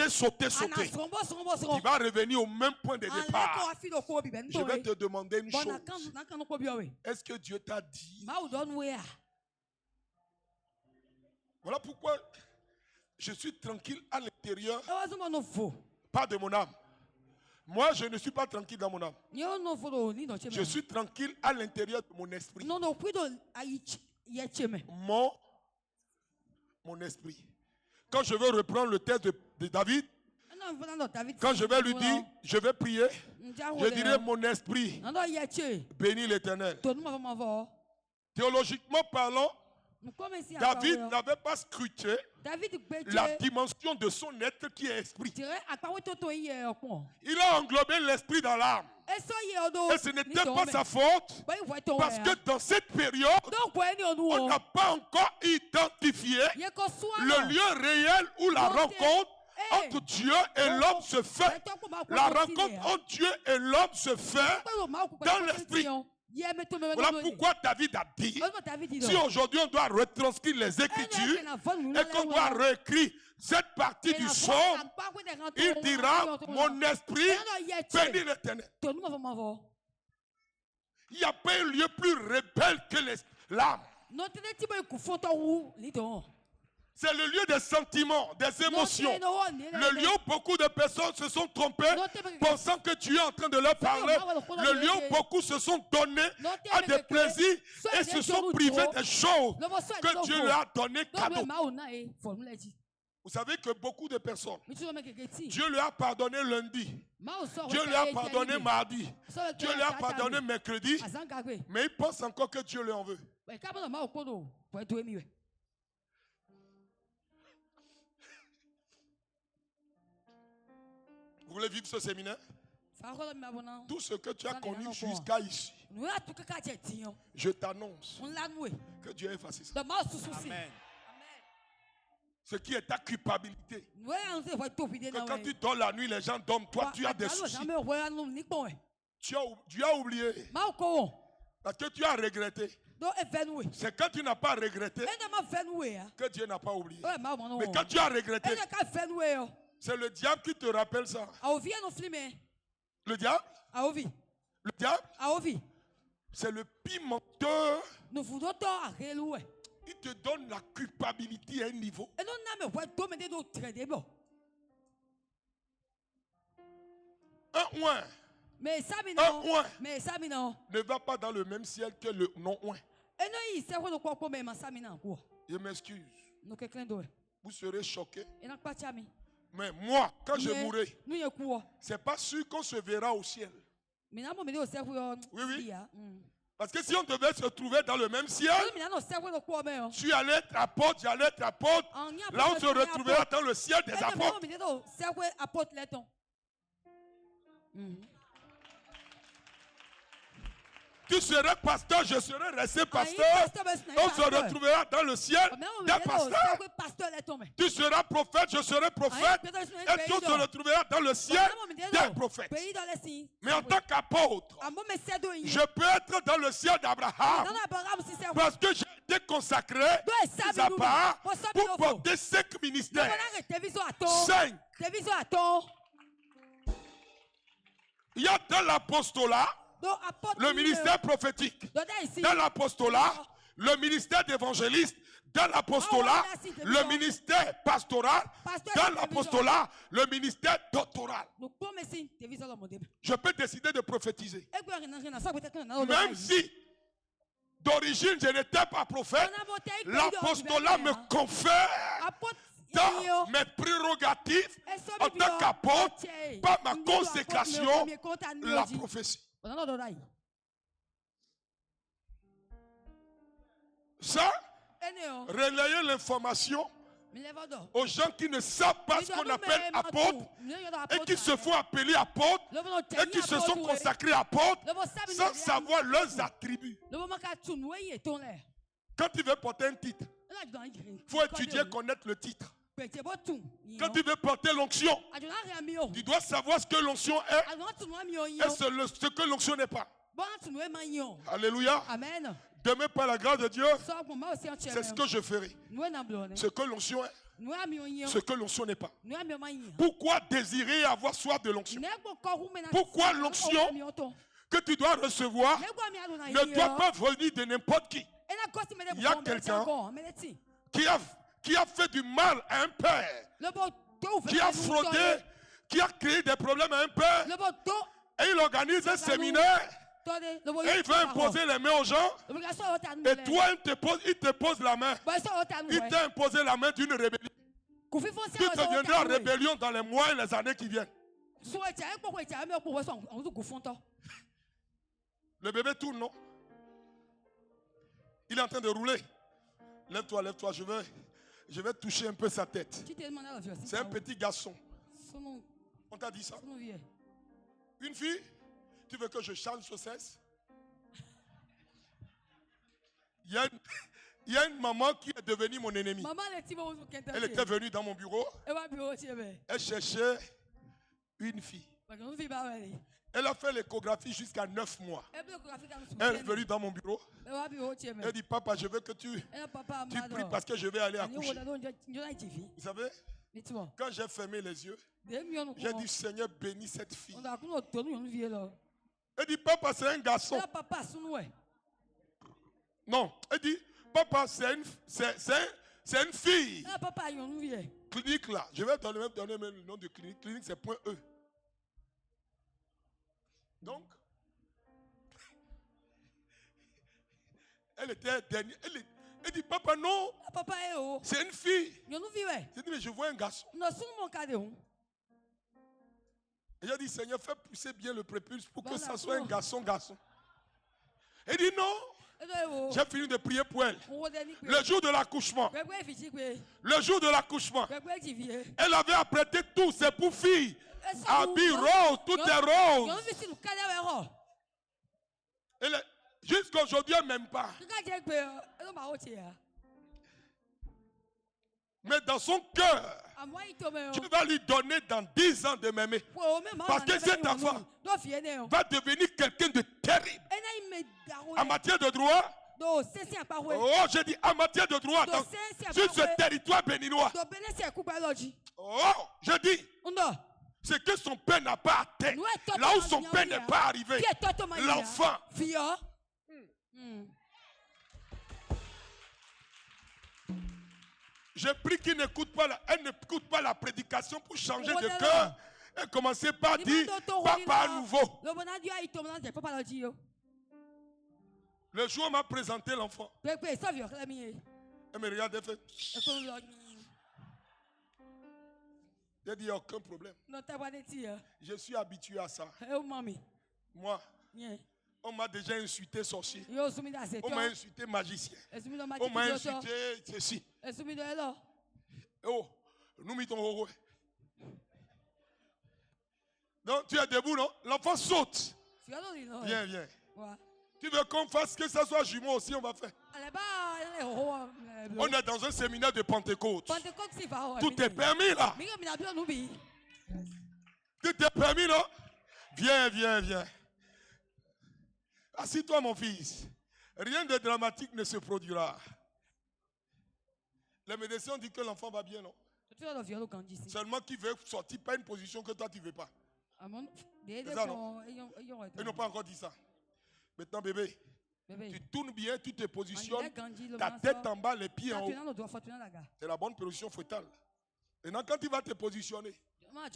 sauter. Tu vas revenir au même point de départ. Je vais te demander une chose. Est-ce que Dieu t'a dit? Voilà pourquoi je suis tranquille à l'intérieur, pas de mon âme. Moi, je ne suis pas tranquille dans mon âme. Je suis tranquille à l'intérieur de mon esprit. Mon esprit. Quand je veux reprendre le texte de David, quand je vais lui dire, je vais prier, je dirai mon esprit, bénis l'Éternel. Théologiquement parlant, David n'avait pas scruté la dimension de son être qui est esprit. Il a englobé l'esprit dans l'âme. Et ce n'était pas sa faute, parce que dans cette période, on n'a pas encore identifié le lieu réel où la rencontre entre Dieu et l'homme se fait. La rencontre entre Dieu et l'homme se fait dans l'esprit. Voilà pourquoi David a dit, si aujourd'hui on doit retranscrire les Écritures et qu'on doit réécrire cette partie du psaume, il dira, mon esprit bénit l'Éternel. Il n'y a pas un lieu plus rebelle que l'âme. C'est le lieu des sentiments, des émotions. Le lieu où beaucoup de personnes se sont trompées, pensant que tu es en train de leur parler. Le lieu où beaucoup se sont donnés à des plaisirs et se sont privés des choses que Dieu leur a données cadeau. Vous savez que beaucoup de personnes, Dieu leur a pardonné lundi, Dieu leur a pardonné mardi, Dieu leur a pardonné mercredi, mais ils pensent encore que Dieu leur en veut. Vous voulez vivre ce séminaire? Tout ce que tu as connu jusqu'à ici, je t'annonce que Dieu a effacé ça. Amen. Ce qui est ta culpabilité. Que quand tu dors la nuit, les gens dorment. Toi, tu as des soucis. Tu as oublié. Parce que tu as regretté. C'est quand tu n'as pas regretté que Dieu n'a pas oublié. Mais quand tu as regretté, c'est le diable qui te rappelle ça. Le diable? Le diable? C'est le pimenteur. Il te donne la culpabilité à un niveau. Un oin. Un oin ne va pas dans le même ciel que le non-oin. Je m'excuse. Vous serez choqués. Mais moi, quand je mourrai, c'est pas sûr qu'on se verra au ciel. Oui, oui. Parce que si on devait se trouver dans le même ciel, tu allais être apôtre, j'allais être apôtre. Là, on se retrouvera dans le ciel des apôtres. Tu serais pasteur, je serais resté pasteur. On se retrouvera dans le ciel des pasteurs. Tu seras prophète, je serai prophète. Et tu se retrouveras dans le ciel des prophètes. Mais en tant qu'apôtre, je peux être dans le ciel d'Abraham. Parce que j'ai été consacré à part pour porter 5 ministères. 5. Il y a dans l'apostolat le ministère prophétique, dans l'apostolat, le ministère d'évangéliste, dans l'apostolat, le ministère pastoral, dans l'apostolat, le ministère doctoral. Je peux décider de prophétiser. Même si d'origine je n'étais pas prophète, l'apostolat me confère dans mes prérogatives en tant qu'apôtre, par ma consécration, la prophétie. Ça, relayer l'information aux gens qui ne savent pas ce qu'on appelle apôtre et qui se font appeler apôtres et qui se sont consacrés apôtres sans savoir leurs attributs. Quand tu veux porter un titre, il faut étudier, connaître le titre. Quand tu veux porter l'onction, tu dois savoir ce que l'onction est et ce que l'onction n'est pas. Alléluia. Amen. Demain, par la grâce de Dieu, c'est ce que je ferai. Ce que l'onction est, ce que l'onction n'est pas. Pourquoi désirer avoir soif de l'onction? Pourquoi l'onction que tu dois recevoir ne doit pas venir de n'importe qui? Il y a quelqu'un qui a fait du mal à un père, qui a fraudé, qui a créé des problèmes à un père, et il organise un séminaire, et il veut imposer les mains aux gens, et toi, il te pose la main. Il t'a imposé la main d'une rébellion. Tu deviendras en rébellion dans les mois et les années qui viennent. Le bébé tourne, non? Il est en train de rouler. Lève-toi, lève-toi, je vais toucher un peu sa tête. C'est un petit garçon. On t'a dit ça? Une fille? Tu veux que je change ce cesse? Il y a une maman qui est devenue mon ennemie. Elle était venue dans mon bureau. Elle cherchait une fille. Elle a fait l'échographie jusqu'à 9 mois. Elle est venue dans mon bureau. Elle dit, papa, je veux que tu pries parce que je vais aller accoucher. Vous savez, quand j'ai fermé les yeux, j'ai dit, Seigneur, bénis cette fille. Elle dit, papa, c'est un garçon. Non, elle dit, papa, C'est une fille. Clinique là. Je vais donner même le nom de clinique. Clinique, c'est .e. Donc, elle était dernière. Elle dit, papa, non. C'est une fille. J'ai dit, mais je vois un garçon. Et j'ai dit, Seigneur, fais pousser bien le prépuce pour que ça soit un garçon. Elle dit, non. J'ai fini de prier pour elle. Le jour de l'accouchement. Le jour de l'accouchement. Elle avait apprêté tout. C'est pour filles. Habits rose. Tout est rose. Jusqu'à aujourd'hui, elle ne m'aime pas. Mais dans son cœur, tu vas lui donner dans 10 ans de m'aimer. Parce que cet enfant va devenir quelqu'un de terrible. En matière de droit, oh, je dis en matière de droit, sur ce territoire béninois. Oh, je dis, c'est que son père n'a pas atteint. Là où son père n'est pas arrivé. L'enfant. Je prie qu'il n'écoute pas elle n'écoute pas la prédication pour changer de cœur. Et commencer par dire papa à nouveau. Le jour où on m'a présenté l'enfant, elle me regarde et fait. J'ai dit, il n'y a aucun problème. Je suis habitué à ça. Moi, on m'a déjà insulté sorcier. On m'a insulté magicien. On m'a insulté ceci. Oh, nous mettons. Donc tu es debout, non? L'enfant saute. Viens, viens. Tu veux qu'on fasse que ça soit jumeau aussi, on va faire. On est dans un séminaire de Pentecôte. Tout est permis là. Tout est permis, non? Viens, viens, viens. Assis-toi, mon fils. Rien de dramatique ne se produira. Les médecins disent que l'enfant va bien, non? Seulement qu'il veut sortir, pas une position que toi tu ne veux pas. C'est ça, non? Ils n'ont pas encore dit ça. Maintenant, bébé, tu tournes bien, tu te positionnes, ta tête en bas, les pieds en haut. C'est la bonne position fœtale. Maintenant, quand tu vas te positionner,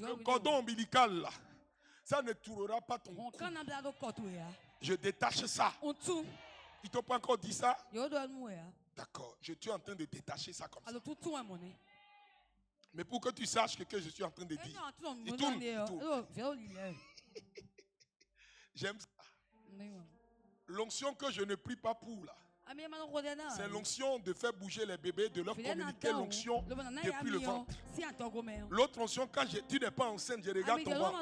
le cordon ombilical, là, ça ne tournera pas ton cou. Je détache ça. Ils t'ont pas encore dit ça? D'accord, je suis en train de détacher ça comme ça. Mais pour que tu saches que je suis en train de dire. Il tourne. J'aime ça. L'onction que je ne prie pas pour là. C'est l'onction de faire bouger les bébés, de leur communiquer l'onction depuis le ventre. L'autre onction, quand tu n'es pas enceinte, je regarde ton ventre.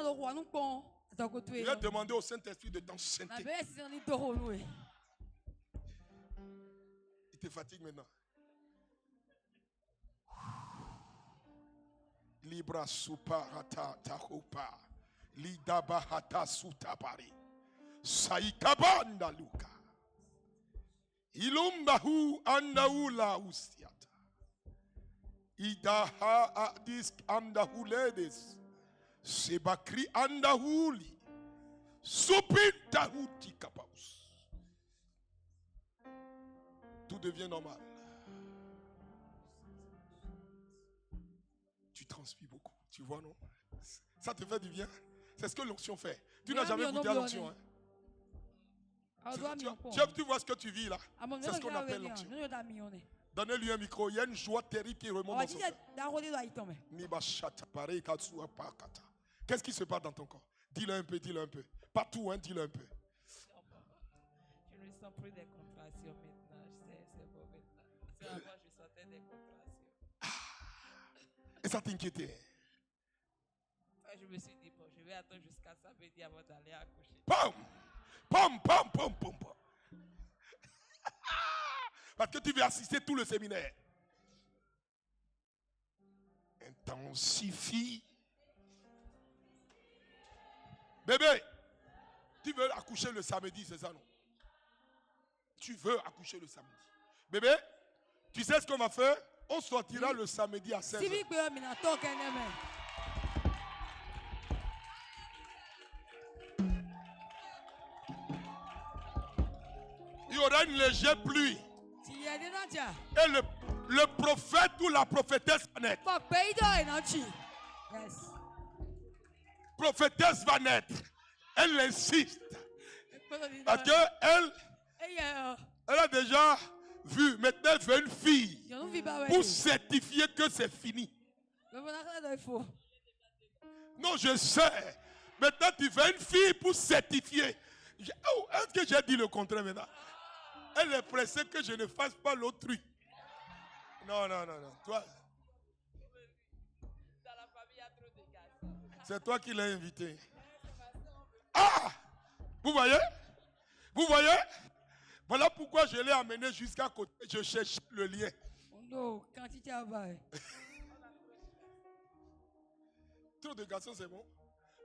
Je vais demander au Saint-Esprit de t'enceinter. Il te fatigue maintenant. Libra suparata tahupa. Lidaba hata sutapari. Saikabanda luka. Ilumbahu andaula usiata. Idaha adis andahuledes. Sebakri andahuli. Supintahuti kapaus. Tout devient normal. Tu transpires beaucoup. Tu vois, non? Ça te fait du bien? C'est ce que l'onction fait. Tu n'as jamais goûté à l'onction. Hein? Tu vois ce que tu vis là? C'est ce qu'on appelle l'onction. Donnez-lui un micro. Il y a une joie terrible qui remonte dans son cœur. Qu'est-ce qui se passe dans ton corps? Dis-le un peu, dis-le un peu. Pas tout, hein, dis-le un peu. Je ne sens plus des contractions maintenant. C'est bon maintenant. C'est avant, je sentais des contractions. Et ça t'inquiétait? Je me suis dit, bon, je vais attendre jusqu'à samedi avant d'aller accoucher. Pam! Pam, pam, pam, pam, pam. Parce que tu veux assister tout le séminaire. Intensifie. Bébé, tu veux accoucher le samedi, c'est ça, non? Tu veux accoucher le samedi. Bébé, tu sais ce qu'on va faire? On sortira le samedi à 16h. Il y aura une légère pluie. Et le prophète ou la prophétesse va naître. Yes. Prophétesse va naître. Elle insiste. Parce qu'elle a déjà vu. Maintenant, elle veut une fille. Pour certifier que c'est fini. Non, je sais. Maintenant, tu veux une fille pour certifier. Est-ce que j'ai dit le contraire maintenant? Elle est pressée que je ne fasse pas l'autrui. Non. Toi, c'est toi qui l'as invité. Ah! Vous voyez? Voilà pourquoi je l'ai amené jusqu'à côté. Je cherchais le lien. Trop de garçons, c'est bon.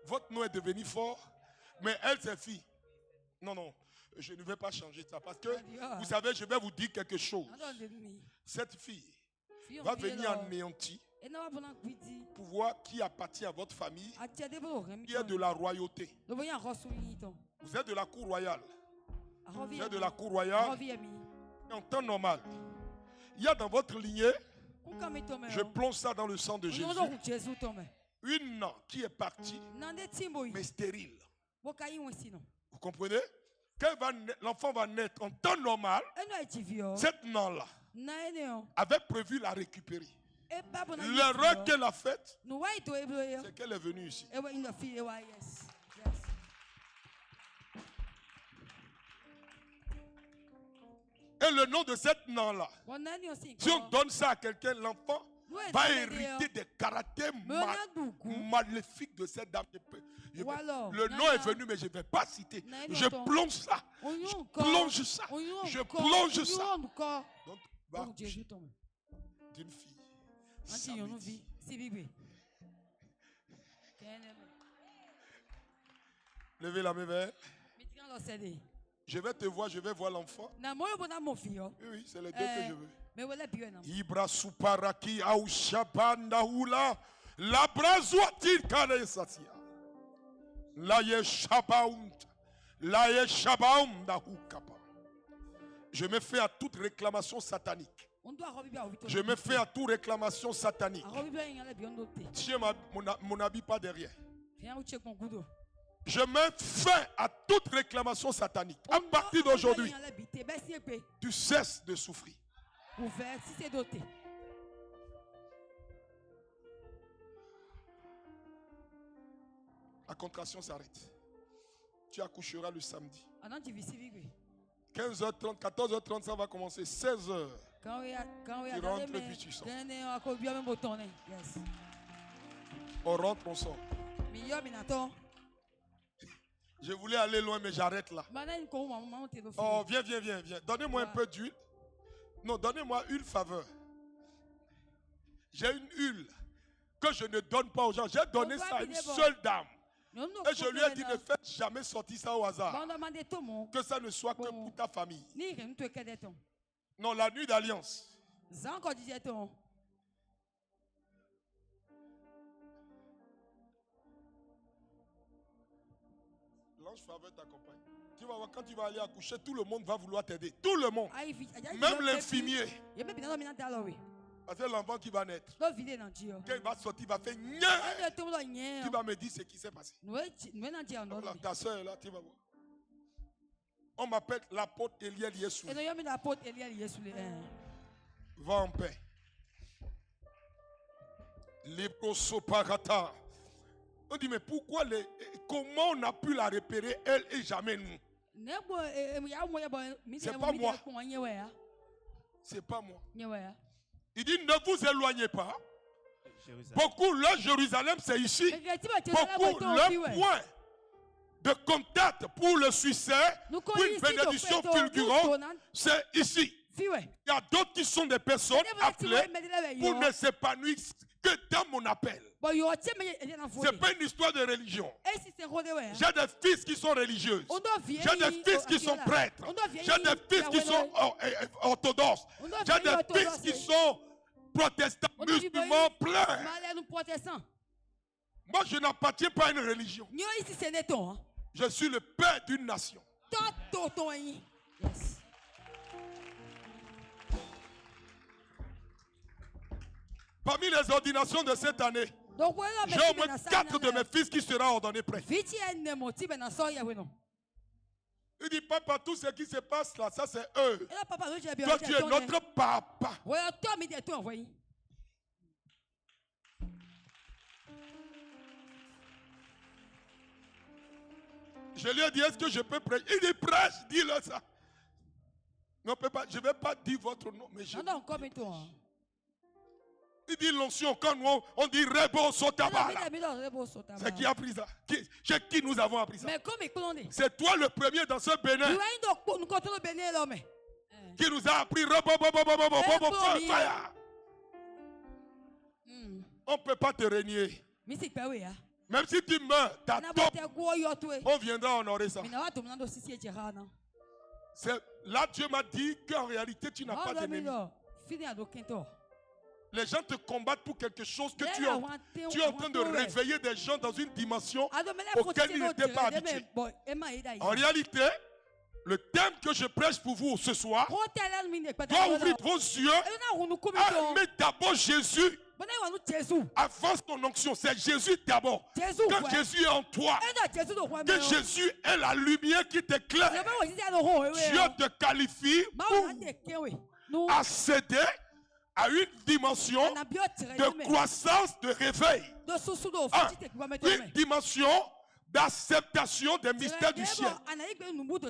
Votre nom est devenu fort, mais elle, c'est fille. Non, je ne vais pas changer ça parce que, vous savez, je vais vous dire quelque chose. Cette fille va venir anéantie. Pouvoir qui appartient à votre famille, qui est de la royauté. Vous êtes de la cour royale. Vous êtes de la cour royale. En temps normal, il y a dans votre lignée, je plonge ça dans le sang de Jésus, une qui est partie, mais stérile. Vous comprenez? L'enfant va naître en temps normal. Cette nan-là avait prévu la récupérer. L'erreur qu'elle a faite, c'est qu'elle est venue ici. Et le nom de cette nan-là, si on donne ça à quelqu'un, l'enfant va hériter des caractères maléfiques de cette dame. Le nom est venu, mais je ne vais pas citer. Je plonge ça. Je plonge ça. Donc, d'une fille. Levez la main vers elle. Je vais te voir, je vais voir l'enfant. Oui, c'est les deux que je veux. Ibra suparaki au shabanda hula la brazoatir kane satia la yeshabaund da hukapa. Je me fais à toute réclamation satanique. Je me fais à toute réclamation satanique. Tiens mon habit pas derrière. Je mets fin à toute réclamation satanique. À partir d'aujourd'hui, tu cesses de souffrir. La contraction s'arrête. Tu accoucheras le samedi. 15h30, 14h30, ça va commencer. 16h. Tu rentres puis tu sors. On rentre, on sort. Je voulais aller loin, mais j'arrête là. Oh, viens. Donnez-moi un peu d'huile. Non, donnez-moi une faveur. J'ai une huile que je ne donne pas aux gens. J'ai donné ça à une seule dame. Et je lui ai dit, ne faites jamais sortir ça au hasard. Que ça ne soit que pour ta famille. Non, la nuit d'alliance. L'ange faveur t'accompagne. Tu vas voir, quand tu vas aller accoucher, tout le monde va vouloir t'aider. Tout le monde. Même l'infirmier. Parce que l'enfant qui va naître, quand il va sortir, il va faire nya. Tu vas me dire ce qui s'est passé. Là, ta soeur là, tu vas voir. On m'appelle l'apôtre Eliel Yesou. Va en paix. Léprosoparata. On dit, mais pourquoi comment on a pu la repérer, elle et jamais nous? C'est pas moi. C'est pas moi. Il dit, ne vous éloignez pas. Beaucoup, le Jérusalem, c'est ici. Beaucoup, le point de contact pour le succès, pour une bénédiction fulgurante, c'est ici. Il y a d'autres qui sont des personnes appelées pour ne s'épanouir que dans mon appel. Ce n'est pas une histoire de religion. J'ai des fils qui sont religieuses. J'ai des fils qui sont prêtres. J'ai des fils qui sont orthodoxes. J'ai des fils qui sont protestants, musulmans, pleins. Moi, je n'appartiens pas à une religion. Je suis le père d'une nation. Parmi les ordinations de cette année, j'ai au moins 4 de mes fils qui seront ordonnés prêts. Il dit, papa, tout ce qui se passe là, ça c'est eux. Toi, tu es notre papa. Je lui ai dit, est-ce que je peux prêcher? Il dit, prêche, dis-le ça. Non, papa, je ne vais pas dire votre nom, mais je... Il dit l'onction, quand nous, on dit Rebo Sotabala. C'est qui a appris ça? Qui nous avons appris ça? C'est toi le premier dans ce Bénin qui nous a appris Rebo Fire. On ne peut pas te régner. Même si tu meurs, ta tombe, on viendra honorer ça. Là, Dieu m'a dit qu'en réalité, tu n'as pas d'ennemi. Les gens te combattent pour quelque chose que tu es en train de réveiller des gens dans une dimension auquel ils n'étaient pas habitués. En réalité, le thème que je prêche pour vous ce soir doit ouvrir vos yeux à mettre d'abord Jésus avant son onction. C'est Jésus d'abord. Quand Jésus est en toi, que Jésus est la lumière qui t'éclaire, Dieu te qualifie pour accéder à une dimension de croissance, de réveil. Une dimension d'acceptation des mystères du ciel.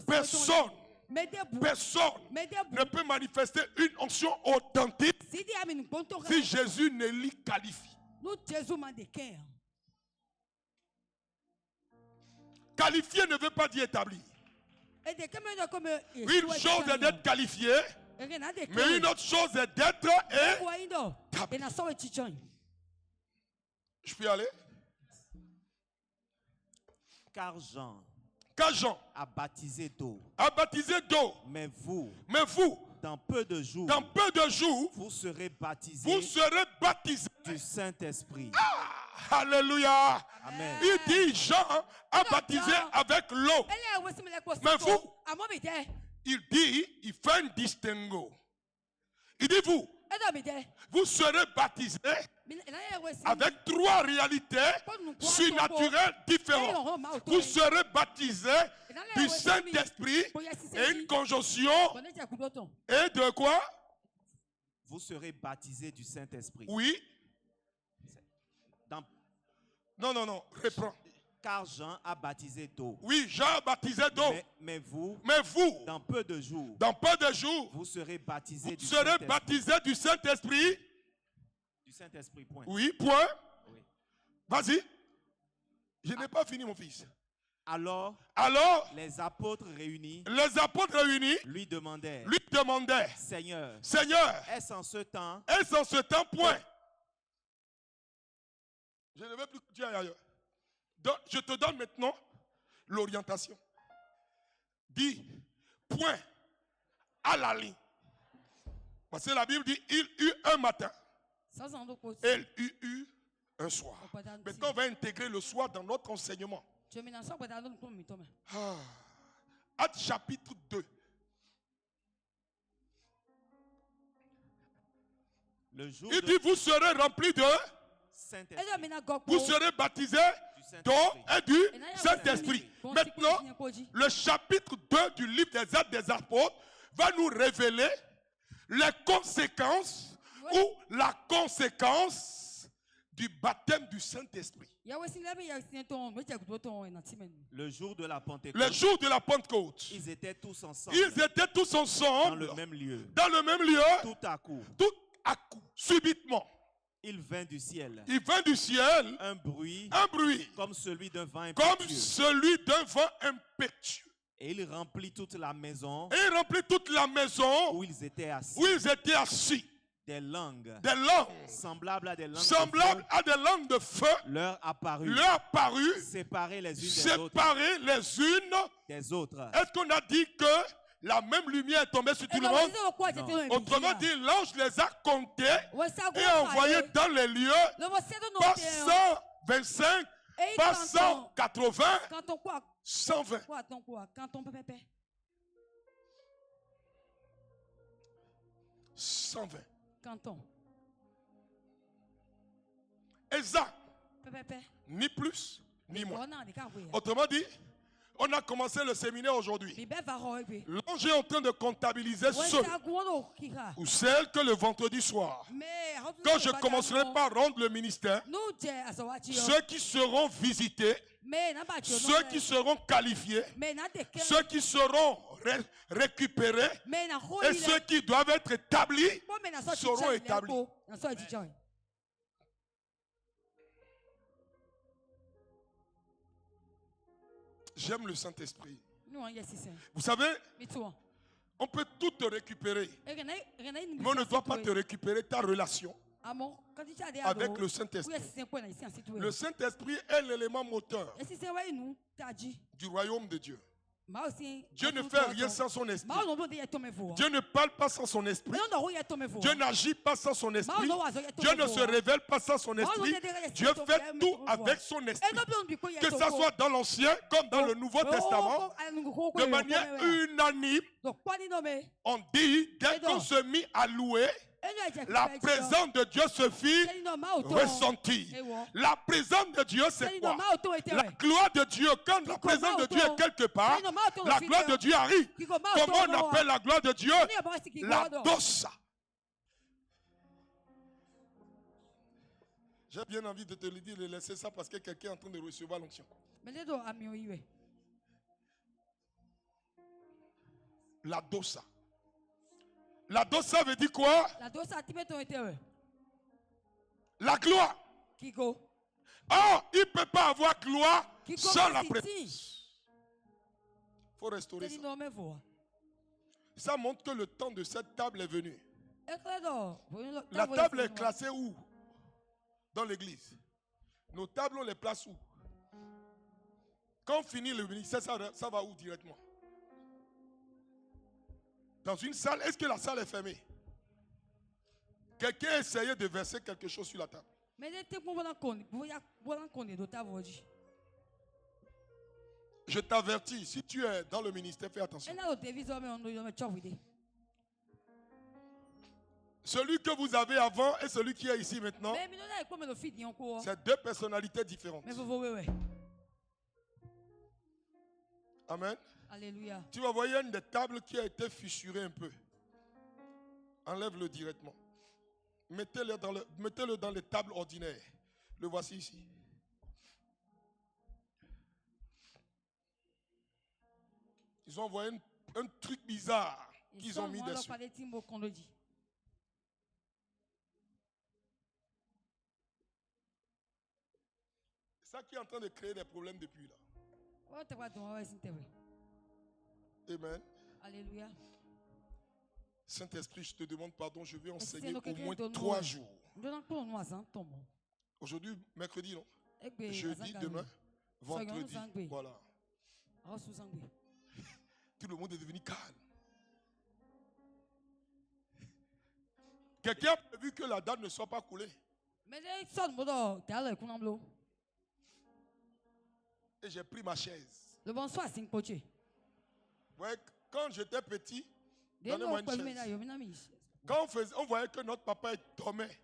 Personne ne peut manifester une onction authentique si Jésus ne l'y qualifie. Qualifier ne veut pas dire établir. Une chose est d'être qualifié, mais une autre chose est d'être établi. Je peux y aller? Car Jean a baptisé d'eau. Mais vous, dans peu de jours, vous serez baptisés du Saint-Esprit. Alléluia. Amen. Il dit Jean a baptisé avec l'eau. Mais vous, il dit, il fait un distinguo. Il dit vous serez baptisés avec 3 réalités surnaturelles différentes. Vous serez baptisés du Saint-Esprit et une conjonction. Et de quoi? Vous serez baptisés du Saint-Esprit. Oui. Non, reprends. Car Jean a baptisé d'eau. Oui, Jean a baptisé d'eau. Mais vous, dans peu de jours, vous serez baptisés du Saint-Esprit. Du Saint-Esprit, point. Oui, point. Oui. Vas-y. Je n'ai pas fini, mon fils. Alors, les apôtres réunis lui demandaient, Seigneur, est-ce en ce temps, point. Je ne veux plus que tu ailles ailleurs. Donc, je te donne maintenant l'orientation. Dis, point à la ligne. Parce que la Bible dit, il eut un matin. Elle eut un soir. Maintenant, on va intégrer le soir dans notre enseignement. Actes chapitre 2. Il dit, vous serez remplis de Saint-Esprit. Vous serez baptisés d'eau et du Saint-Esprit. Maintenant, le chapitre 2 du livre des Actes des Apôtres va nous révéler les conséquences ou la conséquence du baptême du Saint-Esprit. Le jour de la Pentecôte. Ils étaient tous ensemble. Dans le même lieu. Tout à coup. Subitement. Il vint du ciel. Un bruit. Comme celui d'un vent impétueux. Et il remplit toute la maison. Où ils étaient assis. Des langues. Semblables à des langues de feu. Leur apparut. Séparées les unes des autres. Est-ce qu'on a dit que la même lumière est tombée sur tout le monde? Non. Autrement dit, l'ange les a comptés et envoyés dans les lieux, pas 125, pas 180, 120. 120. exact. Ni plus, ni moins. Autrement dit, on a commencé le séminaire aujourd'hui. L'ange est en train de comptabiliser ceux ou celles que le vendredi soir, quand je commencerai par rendre le ministère, ceux qui seront visités, ceux qui seront qualifiés, ceux qui seront récupérés et ceux qui doivent être établis seront établis. J'aime le Saint-Esprit. Vous savez, on peut tout te récupérer, mais on ne doit pas te récupérer ta relation avec le Saint-Esprit. Le Saint-Esprit est l'élément moteur du royaume de Dieu. Dieu ne fait rien sans son esprit. Dieu ne parle pas sans son esprit. Dieu n'agit pas sans son esprit. Dieu ne se révèle pas sans son esprit. Dieu fait tout avec son esprit. Que ce soit dans l'Ancien comme dans le Nouveau Testament, de manière unanime, on dit, dès qu'on se mit à louer, la présence de Dieu se fit ressentir. La présence de Dieu, c'est quoi? La gloire de Dieu. Quand la présence de Dieu est quelque part, la gloire de Dieu arrive. Comment on appelle la gloire de Dieu? La doxa. J'ai bien envie de te le dire, de laisser ça parce que quelqu'un est en train de recevoir l'onction. La doxa. La doxa veut dire quoi? La gloire. Oh, il ne peut pas avoir gloire sans la présence. Il faut restaurer ça. Ça montre que le temps de cette table est venu. La table est classée où? Dans l'église. Nos tables, on les place où? Quand on finit le ministère, ça va où directement? Dans une salle, est-ce que la salle est fermée? Quelqu'un a essayé de verser quelque chose sur la table. Je t'avertis, si tu es dans le ministère, fais attention. Celui que vous avez avant et celui qui est ici maintenant, c'est deux personnalités différentes. Amen. Alléluia. Tu vas voir, il y a une des tables qui a été fissurée un peu. Enlève-le directement. Mettez-le dans les tables ordinaires. Le voici ici. Ils ont envoyé un truc bizarre qu'ils ont mis dessus. C'est ça qui est en train de créer des problèmes depuis là. Amen. Alléluia. Saint-Esprit, je te demande pardon, je vais enseigner au moins 3 jours. Aujourd'hui, mercredi, non? Jeudi, demain, vendredi. Voilà. Tout le monde est devenu calme. Quelqu'un a vu que la date ne soit pas coulée. Et j'ai pris ma chaise. Ouais, quand j'étais petit, donnez-moi une chaise. Quand on voyait que notre papa dormait,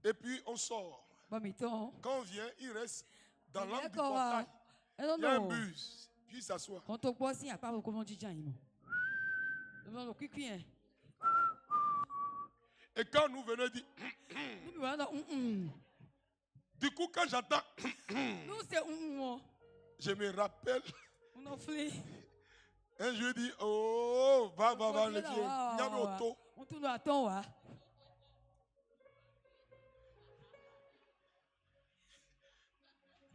et puis on sort. Quand on vient, il reste dans l'angle du portail. Il y a un bus, puis il s'assoit. Et quand nous venons dire, du coup, quand j'entends, je me rappelle. Un jour, je dis, oh, va, le vieux. Il y a l'auto.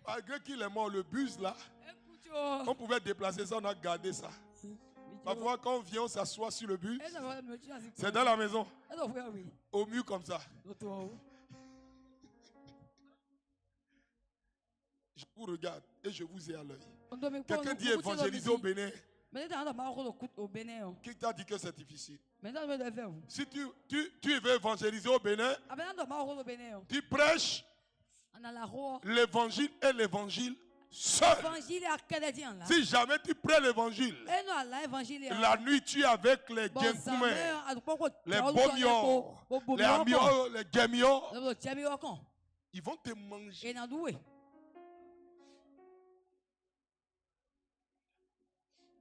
Malgré qu'il est mort, le bus là, on pouvait déplacer ça, on a gardé ça. Parfois, quand on vient, on s'assoit sur le bus. C'est dans la maison. Au mur comme ça. Je vous regarde et je vous ai à l'œil. Quelqu'un dit évangéliser au Bénin. Qui t'a dit que c'est difficile? Si tu veux évangéliser au Bénin, tu prêches l'évangile et l'évangile seul. Si jamais tu prends l'évangile, la nuit tu es avec les Genkoumé, les Bomios, les Amios, les Gemios, ils vont te manger.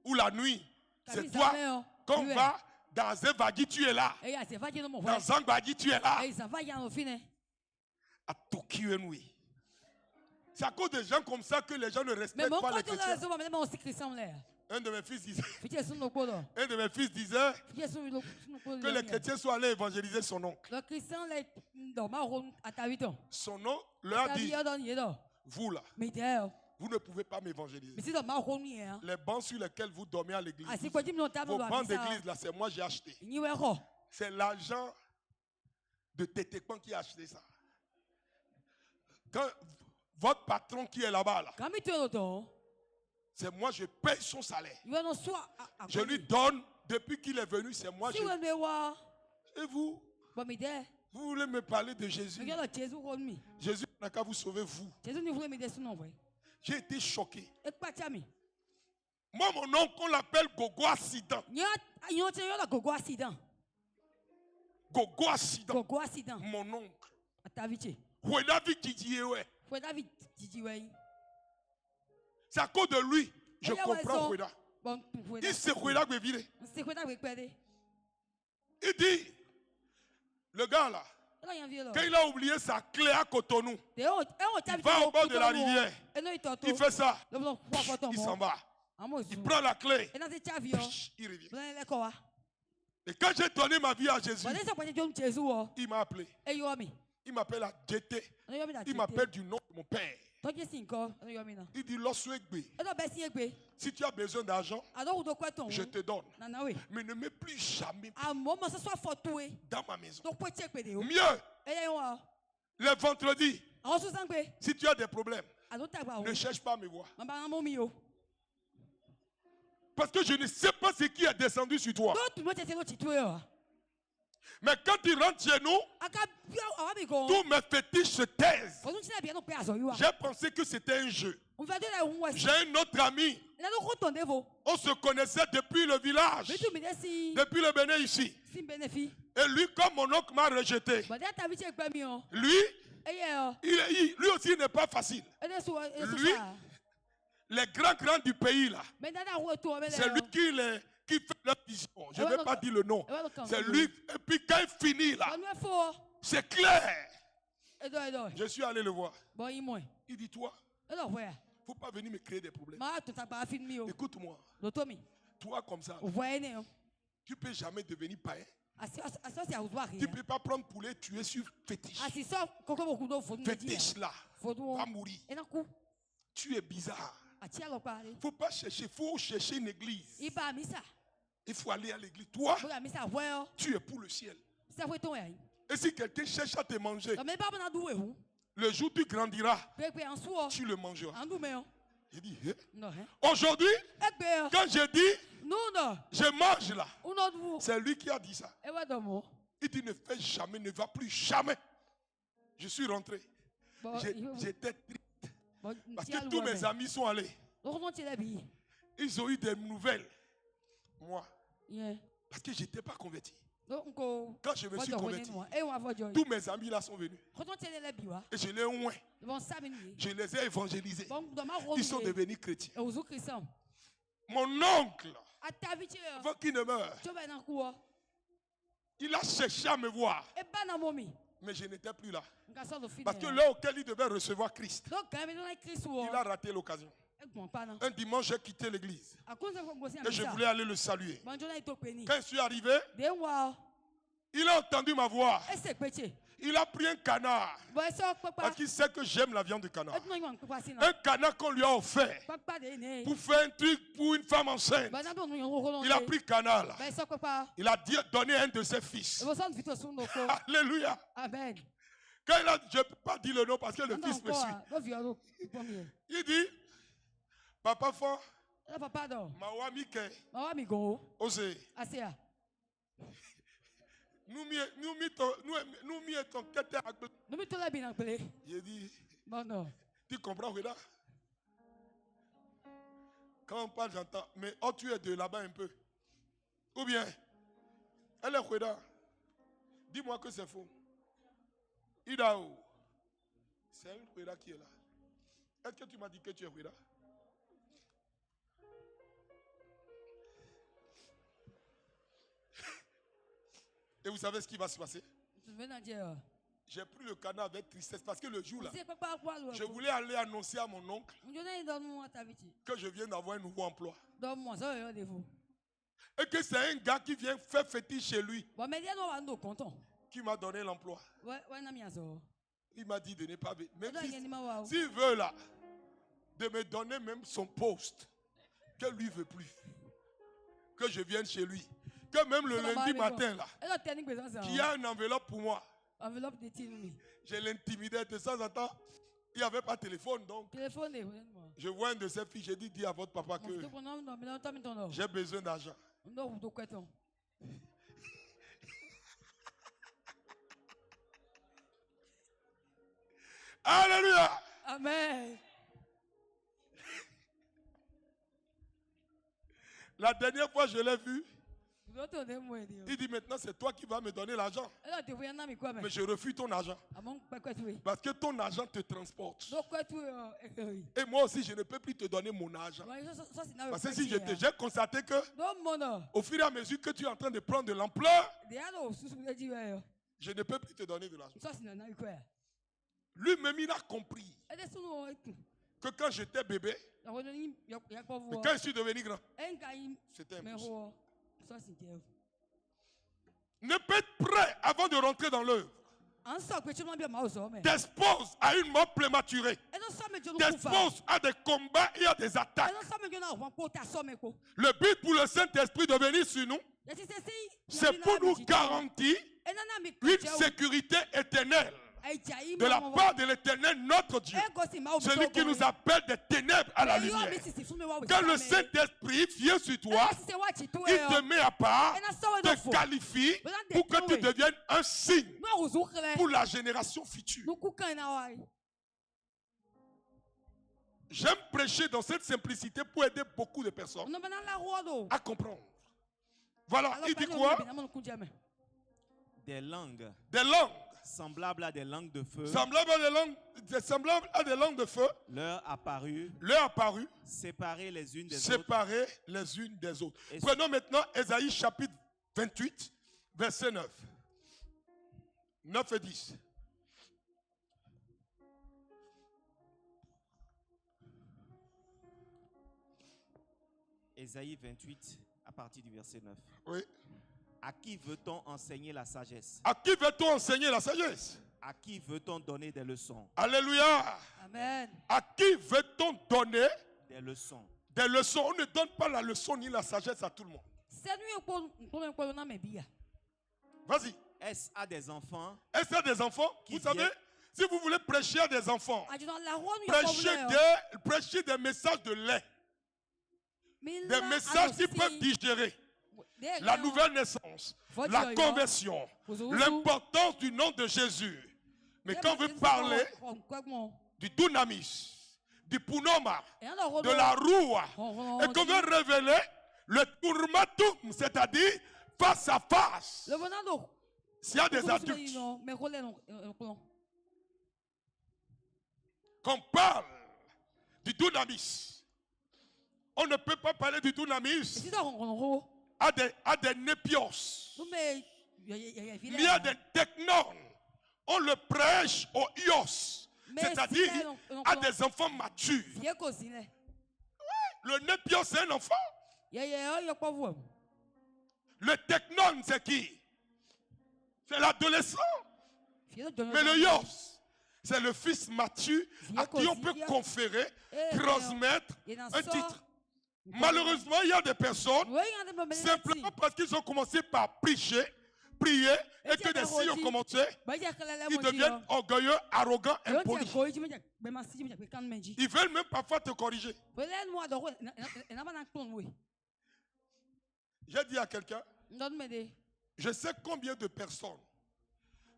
Ou la nuit, c'est toi, quand on va dans un bagui, tu es là. Dans un bagui, tu es là. À Tokyo, oui. C'est à cause des gens comme ça que les gens ne respectent pas les chrétiens. Un de mes fils disait que les chrétiens sont allés évangéliser son oncle. Son oncle leur a dit, vous là, vous ne pouvez pas m'évangéliser. Les bancs sur lesquels vous dormez à l'église, vos bancs d'église là, c'est moi j'ai acheté. C'est l'agent de Tétépan qui a acheté ça. Quand votre patron qui est là-bas, là, c'est moi, je paye son salaire. Je lui donne, depuis qu'il est venu, c'est moi. Et vous? Vous voulez me parler de Jésus? Jésus n'a qu'à vous sauver, vous. J'ai été choqué. Moi, mon oncle, on l'appelle Gogo Accident. Gogo Accident. Mon oncle. C'est à cause de lui, je comprends Foueda. Il sait Foueda que vire. Il dit, le gars là, quand il a oublié sa clé à Cotonou, il va au bord de la rivière, il fait ça, il s'en va. Il prend la clé, il revient. Et quand j'ai donné ma vie à Jésus, il m'a appelé. Il m'appelle à JT. Il m'appelle du nom de mon père. Il dit, si tu as besoin d'argent, je te donne. Mais ne mets plus jamais dans ma maison. Mieux, le vendredi, si tu as des problèmes, ne cherche pas à me voir. Parce que je ne sais pas ce qui est descendu sur toi. Mais quand tu rentres chez nous, tous mes fétiches se taisent. J'ai pensé que c'était un jeu. J'ai un autre ami. On se connaissait depuis le village, depuis le Bénin ici. Et lui, comme mon oncle m'a rejeté, lui aussi il n'est pas facile. Lui, les grands du pays là, c'est lui qui fait la vision. Je ne vais pas dire le nom. C'est lui. Et puis quand il finit là, c'est clair. Je suis allé le voir. Il dit, toi, il ne faut pas venir me créer des problèmes. Écoute-moi. Toi comme ça, tu ne peux jamais devenir païen. Tu ne peux pas prendre poulet tuer sur fétiche. Fétiche là va mourir. Tu es bizarre. Il ne faut pas chercher, il faut chercher une église. Il faut aller à l'église. Toi, tu es pour le ciel. Et si quelqu'un cherche à te manger, le jour où tu grandiras, tu le mangeras. Il dit, aujourd'hui, quand je dis, je mange là, c'est lui qui a dit ça. Il dit, ne fais jamais, ne va plus jamais. Je suis rentré. J'étais triste. Parce que tous mes amis sont allés. Ils ont eu des nouvelles. Moi. Parce que je n'étais pas converti. Quand je me suis converti, tous mes amis là sont venus. Et je les ai oint. Je les ai évangélisés. Ils sont devenus chrétiens. Mon oncle, avant qu'il ne meure, il a cherché à me voir. Mais je n'étais plus là. Parce que là auquel il devait recevoir Christ, il a raté l'occasion. Un dimanche, j'ai quitté l'église. Et je voulais aller le saluer. Quand je suis arrivé, il a entendu ma voix. Il a pris un canard. Parce qu'il sait que j'aime la viande de canard. Un canard qu'on lui a offert pour faire un truc pour une femme enceinte. Il a pris canard là. Il a donné un de ses fils. Alléluia. Amen. Quand il a, je ne peux pas dire le nom parce que le fils me suit. Il dit, papa fort, Mawami ke, Osé. Nous m'y étions quêtés à. J'ai dit, tu comprends là? Quand on parle, j'entends. Mais oh, tu es de là-bas un peu. Ou bien, elle est Oueda. Dis-moi que c'est faux. Idao. C'est une Oueda qui est là. Est-ce que tu m'as dit que tu es Oueda? Et vous savez ce qui va se passer? J'ai pris le cadenas avec tristesse parce que le jour là, je voulais aller annoncer à mon oncle que je viens d'avoir un nouveau emploi. Et que c'est un gars qui vient faire fétiche chez lui qui m'a donné l'emploi. Il m'a dit de ne pas... Même s'il veut là, de me donner même son poste, que lui ne veut plus. Que je vienne chez lui. Que même le lundi matin là, qu'il y a une enveloppe pour moi. Je l'intimidais de temps en temps. Il n'y avait pas de téléphone donc. Je vois un de ses filles, j'ai dit, dis à votre papa que j'ai besoin d'argent. Alléluia. Amen. La dernière fois je l'ai vu, il dit maintenant c'est toi qui vas me donner l'argent. Mais je refuse ton argent. Parce que ton argent te transporte. Et moi aussi je ne peux plus te donner mon argent. Parce que si j'ai constaté que au fur et à mesure que tu es en train de prendre de l'ampleur, je ne peux plus te donner de l'argent. Lui-même il a compris que quand j'étais bébé, mais quand je suis devenu grand, c'était impossible. Ne pas être prêt avant de rentrer dans l'œuvre. T'exposes à une mort prématurée. T'exposes à des combats et à des attaques. Le but pour le Saint-Esprit de venir sur nous, c'est pour nous garantir une sécurité éternelle. De la part de l'Éternel, notre Dieu, celui qui nous appelle des ténèbres à la lumière. Quand le Saint-Esprit vient sur toi, il te met à part, te qualifie pour que tu deviennes un signe pour la génération future. J'aime prêcher dans cette simplicité pour aider beaucoup de personnes à comprendre. Voilà, il dit quoi? Des langues. Des langues. Semblables à des langues de feu. Semblables à des langues de feu. Leur apparut. Séparées les unes des autres. Prenons maintenant Ésaïe chapitre 28, verset 9. 9 et 10. Ésaïe 28, à partir du verset 9. Oui. À qui veut-on enseigner la sagesse? À qui veut-on enseigner la sagesse? À qui veut-on donner des leçons? Alléluia. Amen. À qui veut-on donner des leçons? Des leçons. On ne donne pas la leçon ni la sagesse à tout le monde. Vas-y. Est-ce à des enfants? Est-ce à des enfants? Vous savez, si vous voulez prêcher à des enfants, prêchez des messages de lait. Des messages qui peuvent digérer. La nouvelle naissance, la conversion, l'importance du nom de Jésus. Mais quand vous parlez du dunamis, du punoma, de la roua, et qu'on veut révéler le tourmatum, c'est-à-dire face à face, s'il y a des adultes, qu'on parle du dunamis, on ne peut pas parler du dunamis à des népios, ni à des technones. On le prêche aux ios, c'est-à-dire à des enfants matures. Le népios, c'est un enfant. Le technone, c'est qui? C'est l'adolescent. Mais le ios, c'est le fils mature à qui on peut conférer, transmettre un titre. Malheureusement, il y a des personnes, simplement parce qu'ils ont commencé par prier, et que des signes ont commencé, ils deviennent orgueilleux, arrogants, impolis. Ils veulent même parfois te corriger. J'ai dit à quelqu'un, je sais combien de personnes,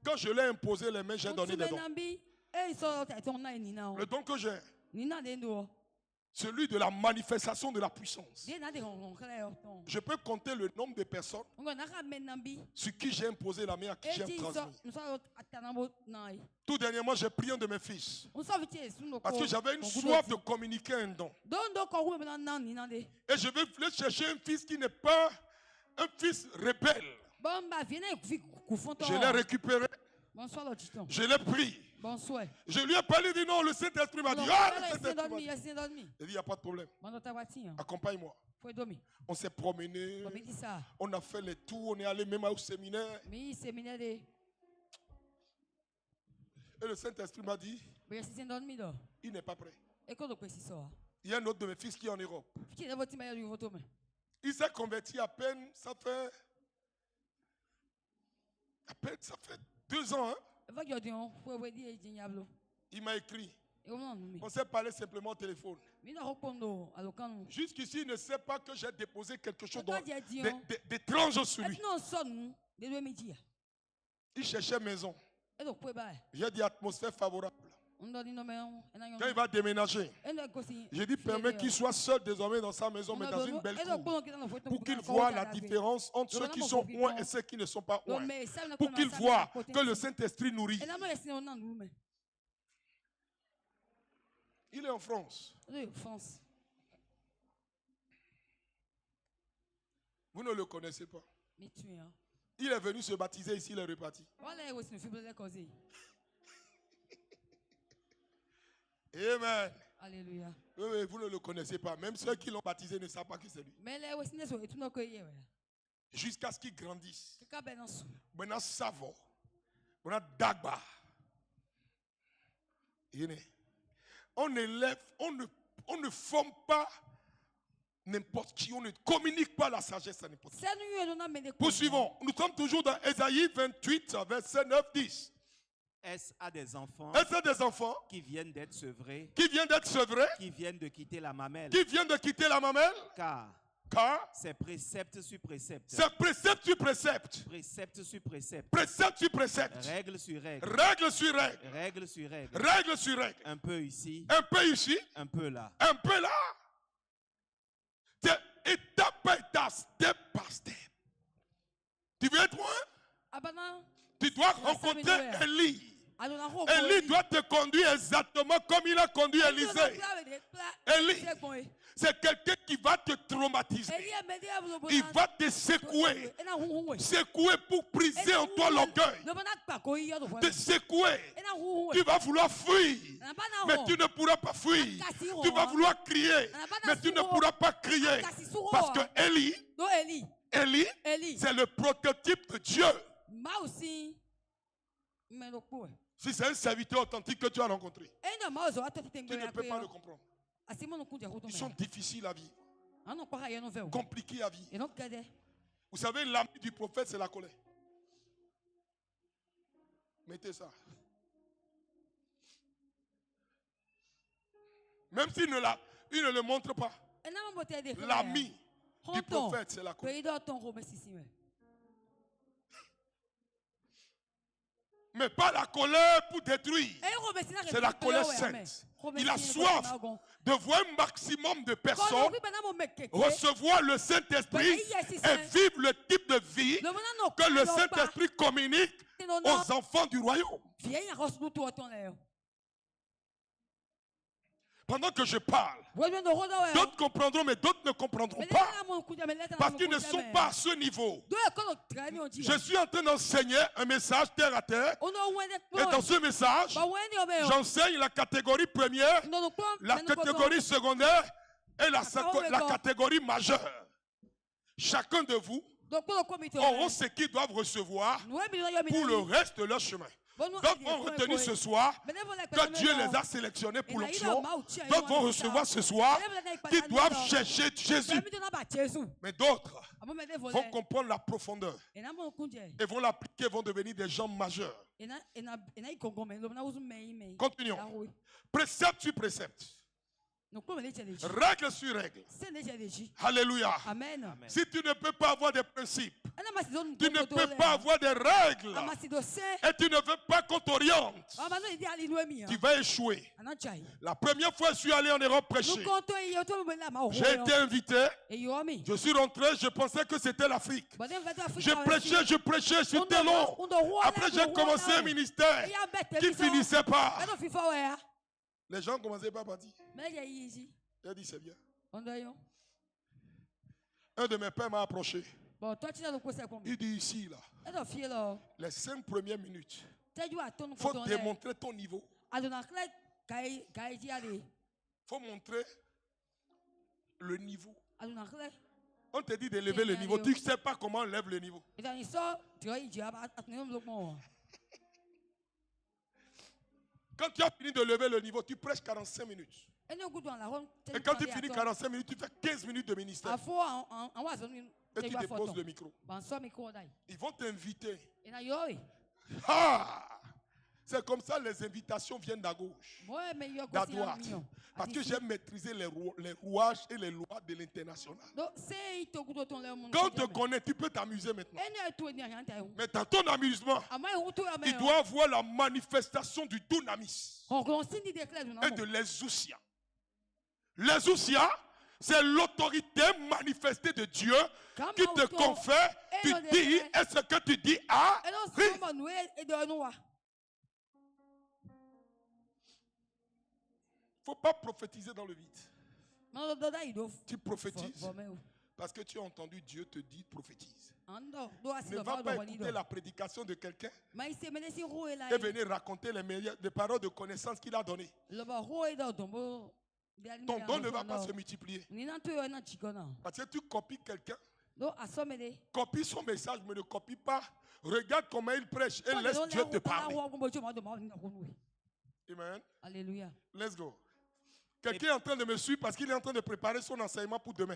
quand je l'ai imposé les mains, j'ai donné des dons. Le don que j'ai, Celui de la manifestation de la puissance. Je peux compter le nombre de personnes sur qui j'ai imposé la main, à qui j'ai transmis. Tout dernièrement, j'ai prié un de mes fils. Parce que j'avais une soif de communiquer un don. Et je vais chercher un fils qui n'est pas un fils rebelle. Je l'ai récupéré. Je l'ai pris. Je lui ai parlé, dit non, le Saint-Esprit m'a dit. Il dit, il n'y a pas de problème. Accompagne-moi. On s'est promené. On a fait les tours. On est allé même au séminaire. Et le Saint-Esprit m'a dit, il n'est pas prêt. Il y a un autre de mes fils qui est en Europe. Il s'est converti à peine, ça fait 2 ans. Hein? Il m'a écrit. On s'est parlé simplement au téléphone. Jusqu'ici, il ne sait pas que j'ai déposé quelque chose d'étrange sur lui. Il cherchait maison. J'ai dit atmosphère favorable. Quand il va déménager, j'ai dit permets qu'il soit seul désormais dans sa maison, mais dans une belle cour, pour qu'il voit la différence entre ceux qui sont loin et ceux qui ne sont pas loin, pour qu'il voit que le Saint-Esprit nourrit. Il est en France. Vous ne le connaissez pas. Il est venu se baptiser ici, il est reparti. Amen. Alléluia. Oui, vous ne le connaissez pas. Même ceux qui l'ont baptisé ne savent pas qui c'est lui. Jusqu'à ce qu'il grandisse. Maintenant, Savo. Maintenant, Dagba. On élève, on ne forme pas n'importe qui. On ne communique pas la sagesse à n'importe qui. Poursuivons. Nous sommes toujours dans Ésaïe 28, verset 9-10. Est-ce à des enfants qui viennent d'être sevrés, qui viennent de quitter la mamelle, car c'est précepte sur précepte, précepte sur précepte, règle sur règle, un peu ici, un peu là. Étape par étape, step by step. Tu veux être loin? Tu dois rencontrer Élie. Élie doit te conduire exactement comme il a conduit Élisée. Élie, c'est quelqu'un qui va te traumatiser. Il va te secouer. Secouer pour briser en toi l'orgueil. Te secouer. Tu vas vouloir fuir, mais tu ne pourras pas fuir. Tu vas vouloir crier, mais tu ne pourras pas crier. Parce que Élie, c'est le prototype de Dieu. Si c'est un serviteur authentique que tu as rencontré, tu ne peux pas le comprendre. Ils sont difficiles à vivre, compliqués à vivre. Vous savez, l'ami du prophète, c'est la colère. Mettez ça. Même s'il ne le montre pas, l'ami du prophète, c'est la colère. Mais pas la colère pour détruire. C'est la colère sainte. Il a soif de voir un maximum de personnes recevoir le Saint-Esprit et vivre le type de vie que le Saint-Esprit communique aux enfants du royaume. Pendant que je parle, d'autres comprendront, mais d'autres ne comprendront pas. Parce qu'ils ne sont pas à ce niveau. Je suis en train d'enseigner un message terre à terre. Et dans ce message, j'enseigne la catégorie première, la catégorie secondaire et la catégorie majeure. Chacun de vous auront ce qu'ils doivent recevoir pour le reste de leur chemin. D'autres vont retenir ce soir que Dieu les a sélectionnés pour l'onction. D'autres vont recevoir ce soir qu'ils doivent chercher Jésus. Mais d'autres vont comprendre la profondeur et vont l'appliquer, vont devenir des gens majeurs. Continuons. Précepte sur précepte. Règle sur règle. Alléluia. Amen. Si tu ne peux pas avoir des principes, tu ne peux pas avoir des règles, et tu ne veux pas qu'on t'oriente, tu vas échouer. La première fois que je suis allé en Europe prêcher, j'ai été invité, je suis rentré, je pensais que c'était l'Afrique. Je prêchais, c'était long. Après j'ai commencé un ministère qui ne finissait pas. Les gens commençaient pas à partir. J'ai dit c'est bien. Un de mes pères m'a approché. Il dit ici là, les 5 premières minutes, il faut démontrer ton niveau. Il faut montrer le niveau. On te dit d'élever le niveau. Tu ne sais pas comment on lève le niveau. Quand tu as fini de lever le niveau, tu prêches 45 minutes. Et quand tu finis 45 minutes, tu fais 15 minutes de ministère. Et tu déposes le micro. Ils vont t'inviter. Ah! C'est comme ça les invitations viennent d'à gauche, d'à droite. Parce que j'ai maîtrisé les rouages et les lois de l'international. Quand on te connaît, tu peux t'amuser maintenant. Mais dans ton amusement, il doit avoir la manifestation du dunamis et de l'exousia. L'exousia, c'est l'autorité manifestée de Dieu qui te confère. Tu dis, est-ce que tu dis ah? Il ne faut pas prophétiser dans le vide. Tu prophétises parce que tu as entendu Dieu te dire prophétise. Ne va pas écouter la prédication de quelqu'un et venir raconter les paroles de connaissance qu'il a données. Ton don ne va pas se multiplier. Parce que tu copies quelqu'un, copie son message, mais ne copie pas. Regarde comment il prêche et laisse Dieu te parler. Amen. Alléluia. Let's go. Quelqu'un est en train de me suivre parce qu'il est en train de préparer son enseignement pour demain.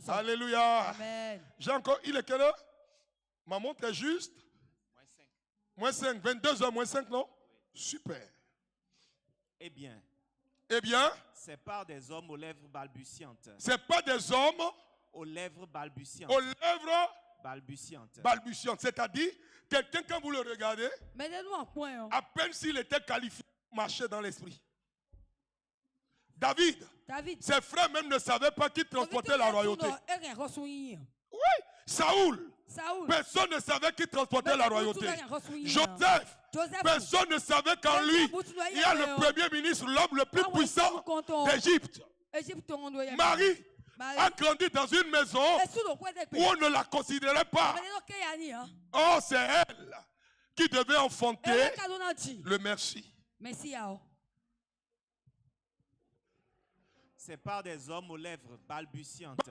Alléluia. Amen. J'ai encore, il est quelle heure? Ma montre est juste? Moins 5. 22h moins 5, non? Super. Eh bien. C'est pas des hommes aux lèvres balbutiantes. C'est pas des hommes aux lèvres balbutiantes. Aux lèvres balbutiantes. C'est-à-dire, quelqu'un quand vous le regardez, à peine s'il était qualifié, marchait dans l'esprit. David, ses frères même ne savaient pas qui transportait la royauté. Oui, Saoul, personne ne savait qui transportait la royauté. Joseph, personne ne savait qu'en lui, il y a le premier ministre, l'homme le plus puissant d'Égypte. Marie a grandi dans une maison où on ne la considérait pas. Oh, c'est elle qui devait enfanter le merci. C'est par des hommes aux lèvres balbutiantes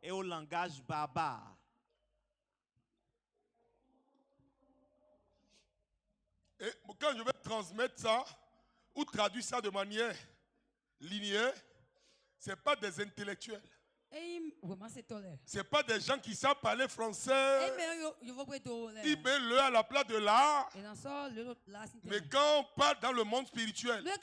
et au langage barbare. Et quand je vais transmettre ça ou traduire ça de manière linéaire, ce n'est pas des intellectuels. Ce n'est pas des gens qui savent parler français. Ils mettent le à la place de l'art. Mais quand on parle dans le monde spirituel, toi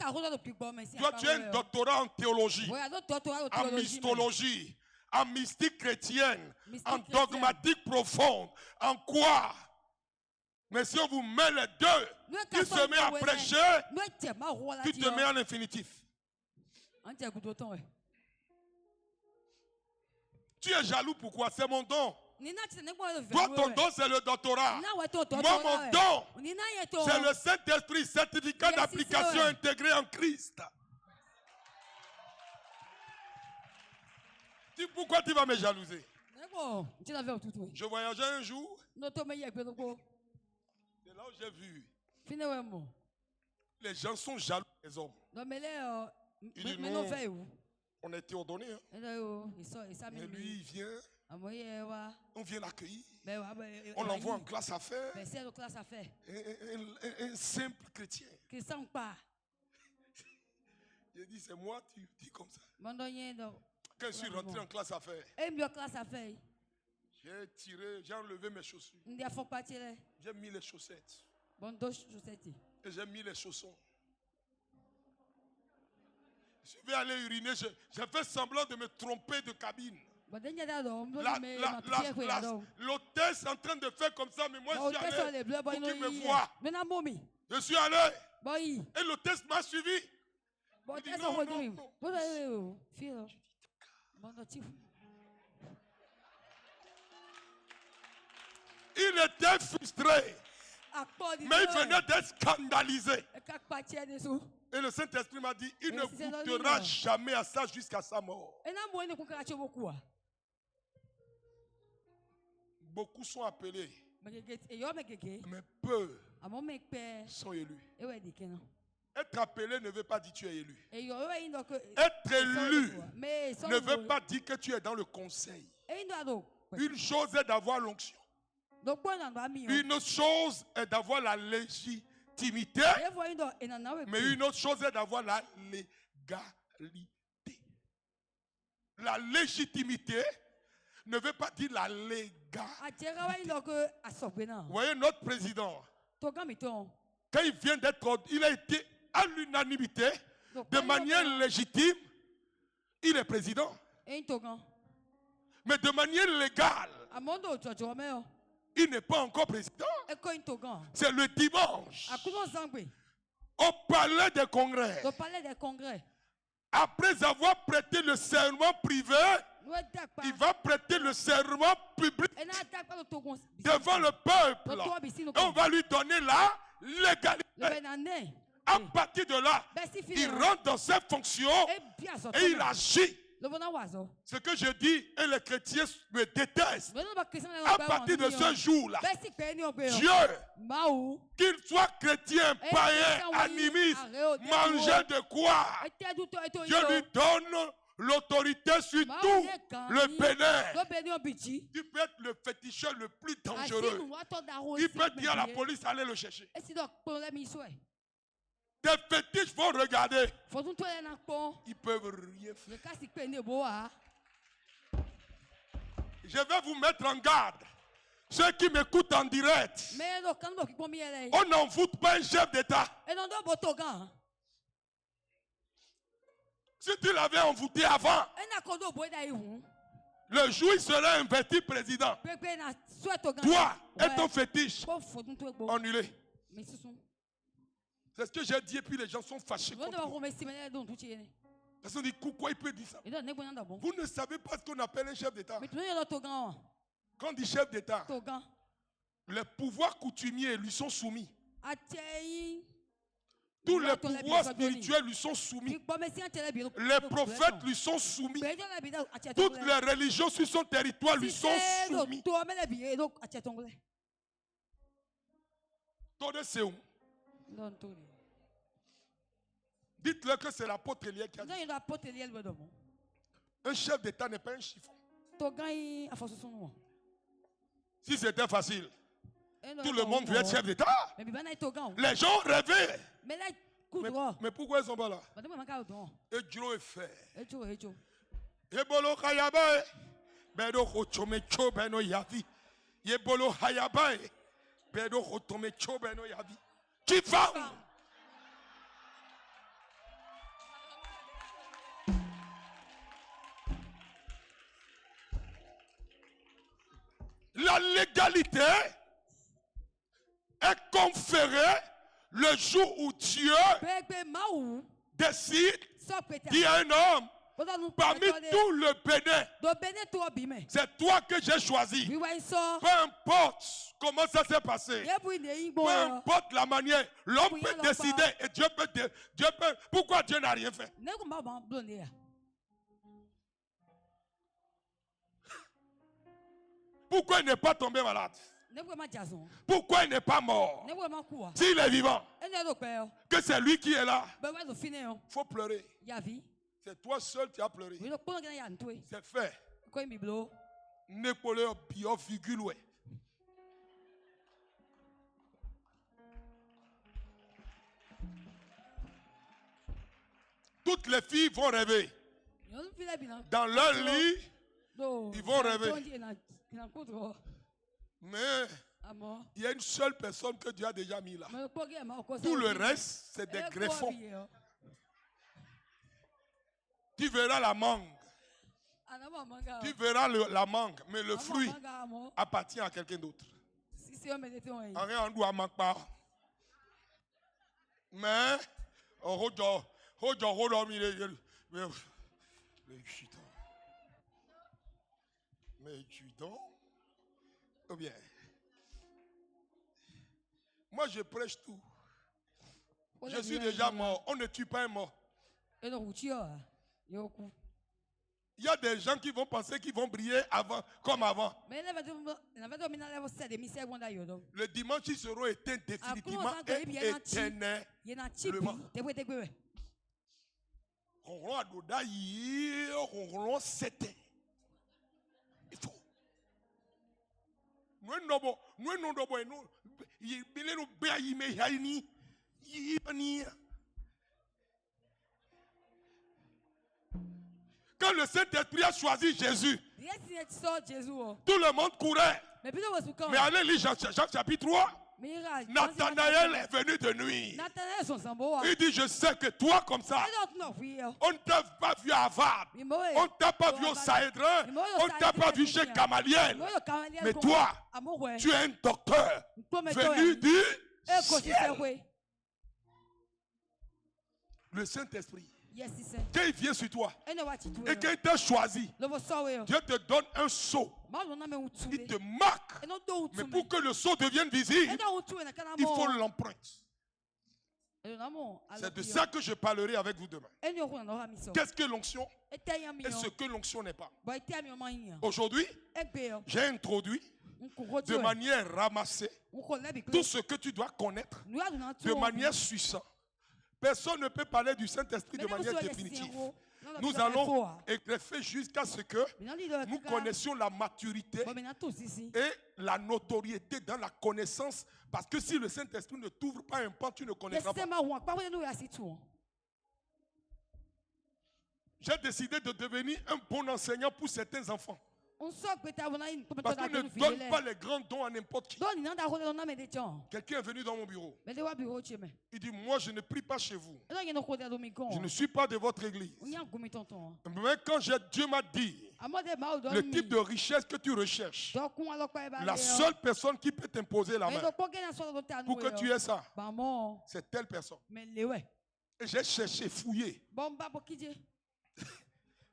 tu as un doctorat en théologie, en mystologie, en mystique chrétienne, en dogmatique profonde, en quoi? Mais si on vous met les deux, tu se mets à prêcher, tu te mets en infinitif. Tu es jaloux pourquoi? C'est mon don. Toi, ton don, c'est le doctorat. Moi, mon don, c'est le Saint-Esprit, certificat d'application intégré en Christ. Pourquoi tu vas me jalouser? Je voyageais un jour. C'est là où j'ai vu. Les gens sont jaloux des hommes. Ils disent non. On a été ordonné. Hein. Mais lui, il vient. On vient l'accueillir. On l'envoie en classe à faire. Un simple chrétien. J'ai dit, c'est moi, tu dis comme ça. Quand je suis rentré en classe à faire, j'ai tiré, j'ai enlevé mes chaussures. J'ai mis les chaussettes. Et j'ai mis les chaussons. Je vais aller uriner. J'ai fait semblant de me tromper de cabine. L'hôtesse est en train de faire comme ça, mais moi je suis allé pour qu'il me voie. Je suis allé. Et l'hôtesse m'a suivi. Il dit non, il était frustré. Mais il venait d'être scandalisé. Et le Saint-Esprit m'a dit, il ne goûtera jamais à ça jusqu'à sa mort. Beaucoup sont appelés, mais peu sont élus. Être appelé ne veut pas dire que tu es élu. Être élu ne veut pas dire que tu es dans le conseil. Une chose est d'avoir l'onction. Une autre chose est d'avoir la légitimité. Mais une autre chose est d'avoir la légalité. La légitimité ne veut pas dire la légalité. Vous voyez notre président, quand il vient d'être, il a été à l'unanimité, de manière légitime, il est président. Mais de manière légale, il n'est pas encore président. C'est le dimanche, au palais des congrès. Après avoir prêté le serment privé, il va prêter le serment public devant le peuple. Et on va lui donner la légalité. À partir de là, il rentre dans ses fonctions et il agit. Ce que je dis, et les chrétiens me détestent. À partir de ce jour-là, Dieu, qu'il soit chrétien, païen, animiste, mangeur de quoi, Dieu lui donne l'autorité sur tout le Bénin. Tu peux être le féticheur le plus dangereux. Il peut dire à la police, allez le chercher. Des fétiches vont regarder. Ils peuvent rien faire. Je vais vous mettre en garde. Ceux qui m'écoutent en direct. On n'envoûte pas un chef d'État. Si tu l'avais envoûté avant, le jour où il serait investi président, toi et ton fétiche, annulé. C'est ce que j'ai dit et puis les gens sont fâchés contre moi. Personne dit, pourquoi il peut dire ça? Vous ne savez pas ce qu'on appelle un chef d'État. Quand on dit chef d'État, les pouvoirs coutumiers lui sont soumis. Tous les pouvoirs spirituels lui sont soumis. Les prophètes lui sont soumis. Toutes les religions sur son territoire lui sont soumis. C'est où? Dites-le que c'est l'apôtre Élie qui a dit. Un chef d'État n'est pas un chiffon. Si c'était facile, tout le monde veut être chef d'État. Les gens rêvaient. Mais pourquoi ils sont pas là? Et Dieu est fait. Et bolo hayabae. Bedo chome chobe no yavi. Et bolo hayabae. Bedo chome chobe no yavi. Qui va? La légalité est conférée le jour où Dieu décide qu'il y a un homme parmi tout le Bénin. C'est toi que j'ai choisi. Peu importe comment ça s'est passé. Peu importe la manière. L'homme peut décider et Dieu peut. Pourquoi Dieu n'a rien fait? Pourquoi il n'est pas tombé malade? Pourquoi il n'est pas mort? S'il est vivant, que c'est lui qui est là. Il faut pleurer. C'est toi seul qui as pleuré. C'est fait. Napoléon bio virgule. Toutes les filles vont rêver. Dans leur lit, ils vont rêver. Mais il y a une seule personne que Dieu a déjà mis là. Tout le reste, c'est des greffons. Tu verras la mangue. Tu verras la mangue, mais le fruit appartient à quelqu'un d'autre. Rien en doit manquer pas. Mais, mais tu donc, ou bien, moi je prêche tout. Je suis déjà mort. On ne tue pas un mort. Il y a des gens qui vont penser qu'ils vont briller avant, comme avant. Le dimanche, ils seront éteints définitivement et éternellement. Il faut. Quand le Saint-Esprit a choisi Jésus, tout le monde courait. Mais allez lire Jacques chapitre 3. Nathanaël est venu de nuit. Il dit, je sais que toi comme ça, on ne t'a pas vu à Harvard, on ne t'a pas vu au Sahédrin, on ne t'a pas vu chez Gamaliel. Mais toi, tu es un docteur venu du ciel. Le Saint-Esprit, quand il vient sur toi et quand il t'a choisi, Dieu te donne un sceau. Il te marque. Mais pour que le sceau devienne visible, il faut l'empreinte. C'est de ça que je parlerai avec vous demain. Qu'est-ce que l'onction et ce que l'onction n'est pas. Aujourd'hui, j'ai introduit de manière ramassée tout ce que tu dois connaître de manière succincte. Personne ne peut parler du Saint-Esprit de manière définitive. Nous allons greffer jusqu'à ce que nous connaissions la maturité et la notoriété dans la connaissance. Parce que si le Saint-Esprit ne t'ouvre pas un pan, tu ne connaîtras pas. J'ai décidé de devenir un bon enseignant pour certains enfants. Parce qu'on ne donne pas les grands dons à n'importe qui. Quelqu'un est venu dans mon bureau. Il dit, moi je ne prie pas chez vous. Je ne suis pas de votre église. Mais quand Dieu m'a dit le type de richesse que tu recherches, la seule personne qui peut t'imposer la main pour que tu aies ça, c'est telle personne. Et j'ai cherché, fouillé.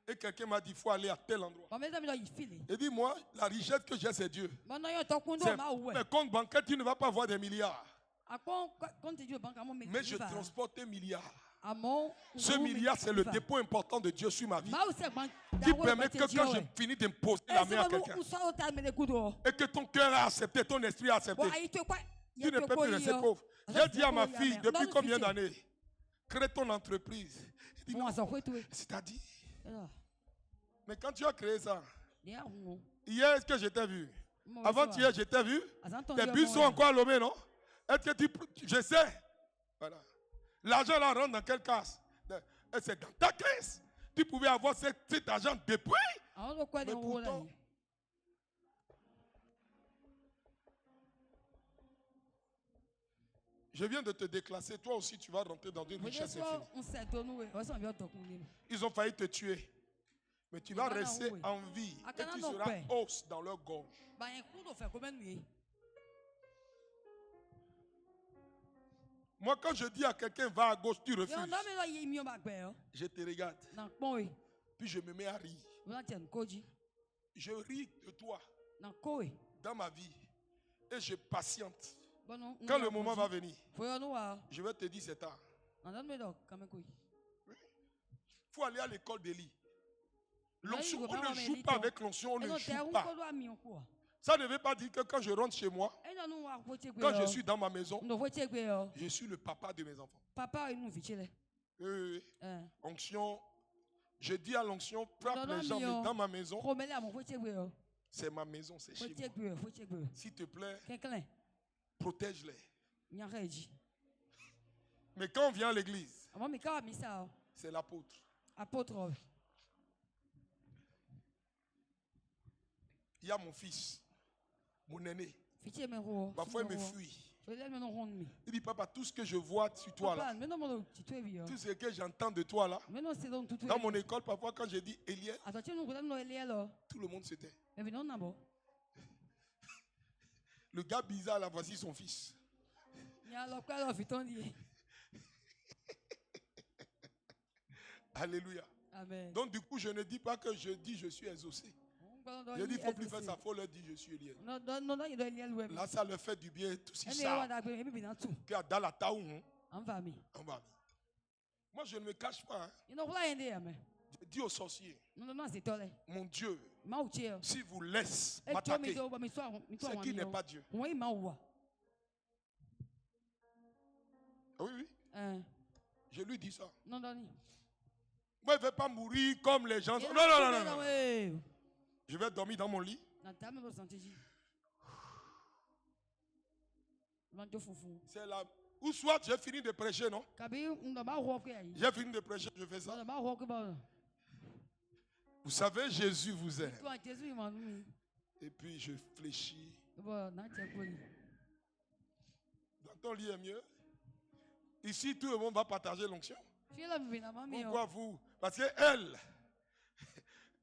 Et quelqu'un m'a dit, il faut aller à tel endroit. Et dit, moi, la richesse que j'ai, c'est Dieu. Mais compte bancaire, tu ne vas pas avoir des milliards. Mais je transporte un milliard. Ce milliard, c'est le dépôt important de Dieu sur ma vie. Qui permet que quand je finis de me poser la main à quelqu'un, et que ton cœur a accepté, ton esprit a accepté, tu ne peux plus rester pauvre. J'ai dit à ma fille, depuis combien d'années, crée ton entreprise. C'est-à-dire, mais quand tu as créé ça, hier, est-ce que je t'ai vu? Avant-hier, je t'ai vu? Tes bus sont encore à Lomé, non? Est-ce que je sais. Voilà. L'argent là rentre dans quelle caisse? C'est dans ta caisse. Tu pouvais avoir cet argent depuis. Mais pourtant, je viens de te déclasser. Toi aussi, tu vas rentrer dans une richesse infinie. Ils ont failli te tuer. Mais tu vas rester en vie. Et tu seras os dans leur gorge. Moi, quand je dis à quelqu'un va à gauche, tu refuses. Je te regarde. Puis je me mets à rire. Je ris de toi dans ma vie. Et je patiente. Quand le moment va venir, je vais te dire c'est tard. Il faut aller à l'école d'Élie. L'onction, on ne joue pas avec l'onction, on ne joue pas. Ça ne veut pas dire que quand je rentre chez moi, quand je suis dans ma maison, je suis le papa de mes enfants. Onction, je dis à l'onction, frappe les gens, mais dans ma maison, c'est ma maison, c'est chez moi. S'il te plaît, protège-les. Mais quand on vient à l'église, c'est l'apôtre. Il y a mon fils, mon aîné. Parfois il me fuit. Il dit, papa, tout ce que je vois sur toi là, tout ce que j'entends de toi là, dans mon école, parfois quand je dis Eliel, tout le monde se tait. Le gars bizarre là, voici son fils. Alléluia. Amen. Donc du coup, je ne dis pas que je dis je suis exaucé. Je dis, il ne faut plus faire ça, il faut leur dire je suis Eliel. Là, ça leur fait du bien, tout si ça. Dans la taou, moi, je ne me cache pas. Hein. Je dis aux sorciers, mon Dieu, si vous laissez m'attaquer, c'est qui n'est pas Dieu. Oui, oui. Je lui dis ça. Moi, je ne vais pas mourir comme les gens. Non. Je vais dormir dans mon lit. C'est là. Ou soit j'ai fini de prêcher, non? J'ai fini de prêcher, je fais ça. Vous savez, Jésus vous aime. Et puis je fléchis. Dans ton lit est mieux. Ici, tout le monde va partager l'onction. Pourquoi vous? Parce que elle,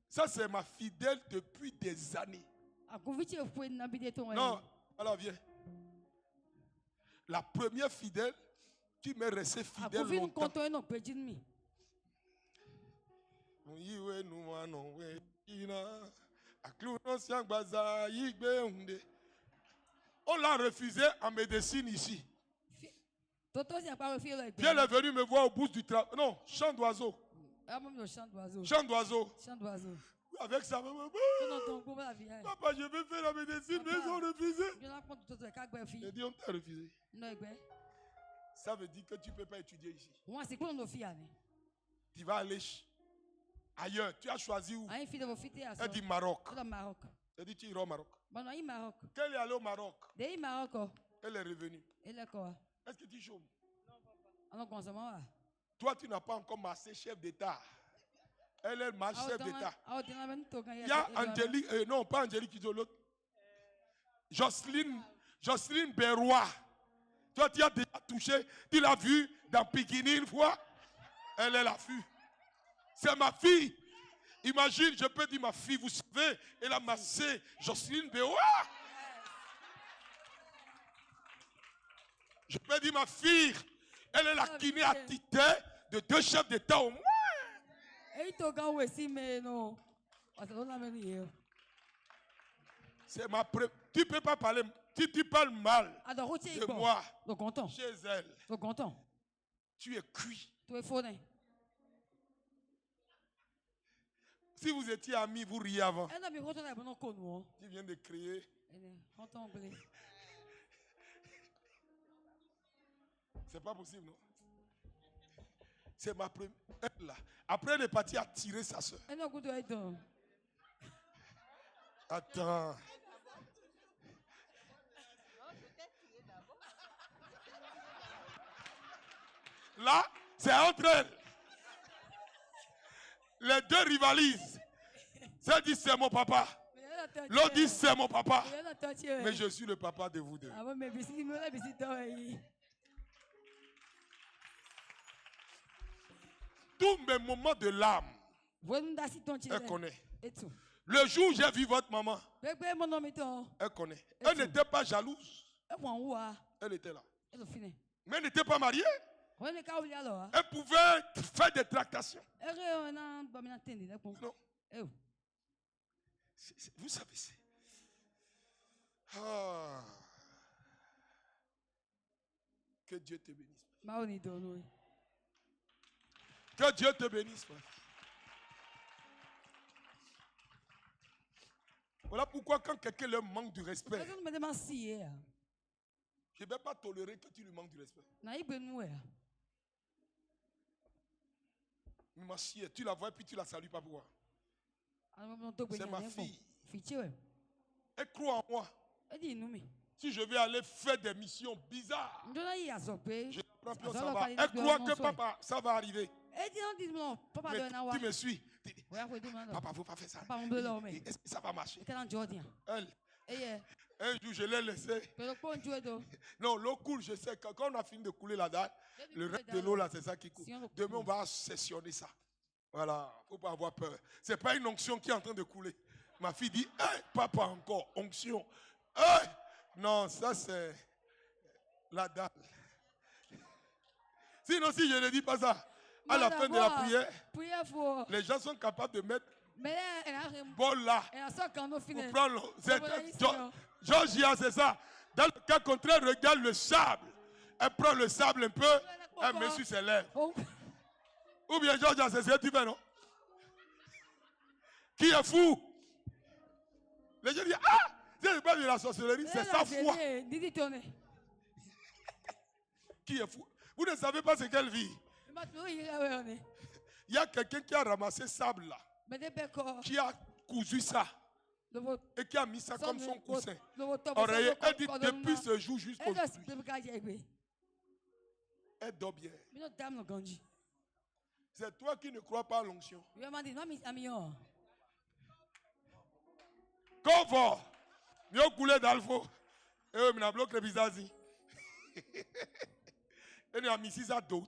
ça c'est ma fidèle depuis des années. Non, alors viens. La première fidèle qui m'est restée fidèle longtemps. On l'a refusé en médecine ici. Puis elle est venue me voir au bout du travail. Non, chant d'oiseau. Chant d'oiseau. Avec sa maman. Papa, je veux faire la médecine, mais ils ont refusé. J'ai dit, on t'a refusé. Ça veut dire que tu ne peux pas étudier ici. Tu vas aller ailleurs. Tu as choisi où? Elle dit Maroc. Elle dit, tu iras au Maroc. Qu'elle est allée au Maroc. Elle est revenue. Est-ce que tu chômes? Non, papa. Toi, tu n'as pas encore massé chef d'État. Elle est ma chef d'État. Il y a Angélique, non, pas Angélique qui dit l'autre. Jocelyne Berrois. Toi, tu as déjà touché, tu l'as vue dans Pikini une fois. Elle est la fille. C'est ma fille. Imagine, je peux dire ma fille, vous savez, elle a massé Jocelyne Berrois. Je peux dire ma fille, elle est la kiné attitée de 2 chefs d'État au moins. C'est ma preuve. Tu ne peux pas parler. Si tu parles mal de moi chez elle, tu es cuit. Si vous étiez amis, vous riez avant. Tu viens de crier. C'est pas possible, non? C'est ma première. Là. Après, elle est partie à tirer sa soeur. Attends. Là, c'est entre elles. Les deux rivalisent. Ça dit c'est mon papa. L'autre dit c'est mon papa. Mais je suis le papa de vous deux. Tous mes moments de larmes, elle connaît. Le jour où j'ai vu votre maman, elle connaît. Elle n'était pas jalouse. Elle était là. Mais elle n'était pas mariée. Elle pouvait faire des tractations. Non. Vous savez, c'est... Que Dieu te bénisse. Que Dieu te bénisse. Voilà pourquoi quand quelqu'un leur manque du respect, je ne vais pas tolérer que tu lui manques du respect. Mais ma fille, tu la vois et puis tu la salues pas pourquoi? C'est ma fille. Elle croit en moi. Si je vais aller faire des missions bizarres, je prends plus, ça va. Elle croit que papa, ça va arriver. Mais tu me suis. Papa, il ne faut pas faire ça. Est-ce que ça va marcher? Elle Un jour, je l'ai laissé. Non, l'eau coule, je sais. Quand on a fini de couler la dalle, le reste de l'eau là, c'est ça qui coule. Demain, on va sessionner ça. Voilà, il ne faut pas avoir peur. Ce n'est pas une onction qui est en train de couler. Ma fille dit, hey, papa encore, onction. Hey! Non, ça c'est la dalle. Sinon, si je ne dis pas ça, à la fin de la prière, les gens sont capables de mettre bol là pour prendre l'eau. Georgia, c'est ça. Dans le cas contraire, regarde le sable. Elle prend le sable un peu, elle met sur ses lèvres. Ou bien Georgia, c'est ce que tu fais, non? Qui est fou? Les gens disent, ah, c'est pas de la sorcellerie, c'est sa foi. Qui est fou? Vous ne savez pas ce qu'elle vit. Il y a quelqu'un qui a ramassé sable là, qui a cousu ça et qui a mis ça comme son coussin. Oreiller, elle dit depuis ce jour jusqu'aujourd'hui, elle dort bien. C'est toi qui ne crois pas à l'onction. Comment? Mieux couler d'alpho. Et on a bloqué le visage. Et on a mis ça d'eau.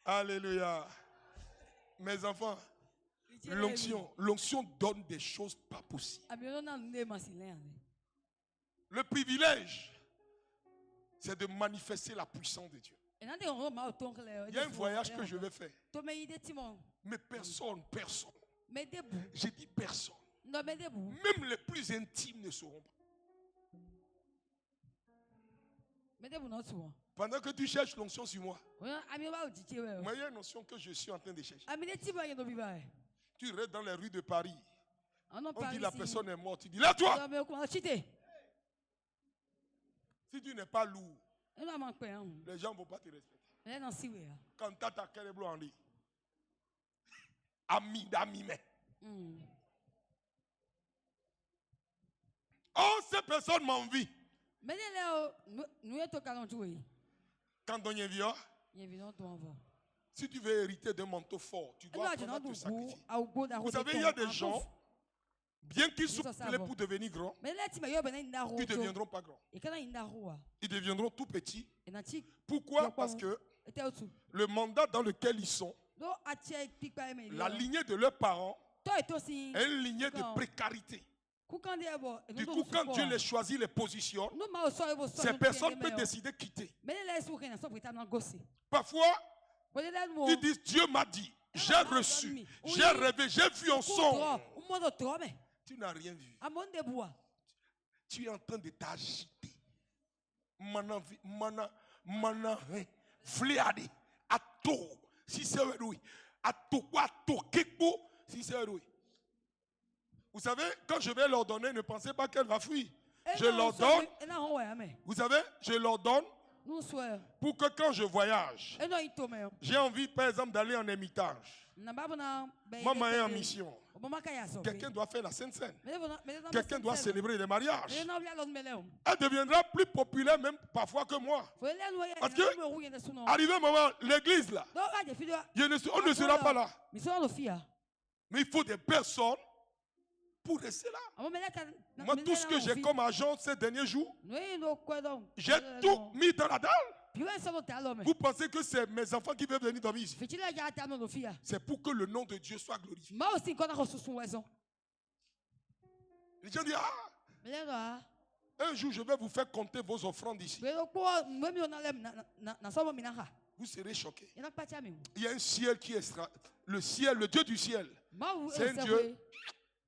Alléluia. Mes enfants, l'onction donne des choses pas possibles. Le privilège, c'est de manifester la puissance de Dieu. Il y a un voyage que je vais faire. Mais personne. J'ai dit personne. Même les plus intimes ne sauront pas. Pendant que tu cherches l'onction sur moi, moi, il y a une onction que je suis en train de chercher. Tu restes dans les rues de Paris. On dit la personne est morte. Tu dis, là toi! Si tu n'es pas lourd, les gens ne vont pas te respecter. Quand tu as ta kere blanc en dit, ami d'ami, mais. Oh, ces personnes m'envient. Quand on y vient, si tu veux hériter d'un manteau fort, tu dois apprendre à te sacrifier. Vous savez, il y a des gens, bien qu'ils souffrent pour devenir grands, ils ne deviendront pas grands. Ils deviendront tout petits. Pourquoi? Parce que le mandat dans lequel ils sont, la lignée de leurs parents, est une lignée de précarité. Du coup, quand Dieu les choisit, les positionne, ces personnes peuvent décider de quitter. Parfois, ils disent, Dieu m'a dit, j'ai reçu, j'ai rêvé, j'ai vu en songe. Tu n'as rien vu. Tu es en train de t'agiter. Si c'est oui. Vous savez, quand je vais leur donner, ne pensez pas qu'elle va fuir. Je leur donne. Vous savez, je leur donne pour que quand je voyage, j'ai envie, par exemple, d'aller en ermitage. Maman est en mission. Quelqu'un doit faire la Sainte Seine. Quelqu'un doit célébrer les mariages. Elle deviendra plus populaire même parfois que moi. Parce que, arrivé un moment, l'église là, on ne sera pas là. Mais il faut des personnes pour rester là. Moi, tout ce que j'ai comme agent ces derniers jours, j'ai tout mis dans la dalle. Vous pensez que c'est mes enfants qui veulent venir dormir ici? C'est pour que le nom de Dieu soit glorifié. Les gens disent, ah, un jour je vais vous faire compter vos offrandes ici. Vous serez choqués. Il y a un ciel qui est le ciel, le Dieu du ciel. C'est un Dieu.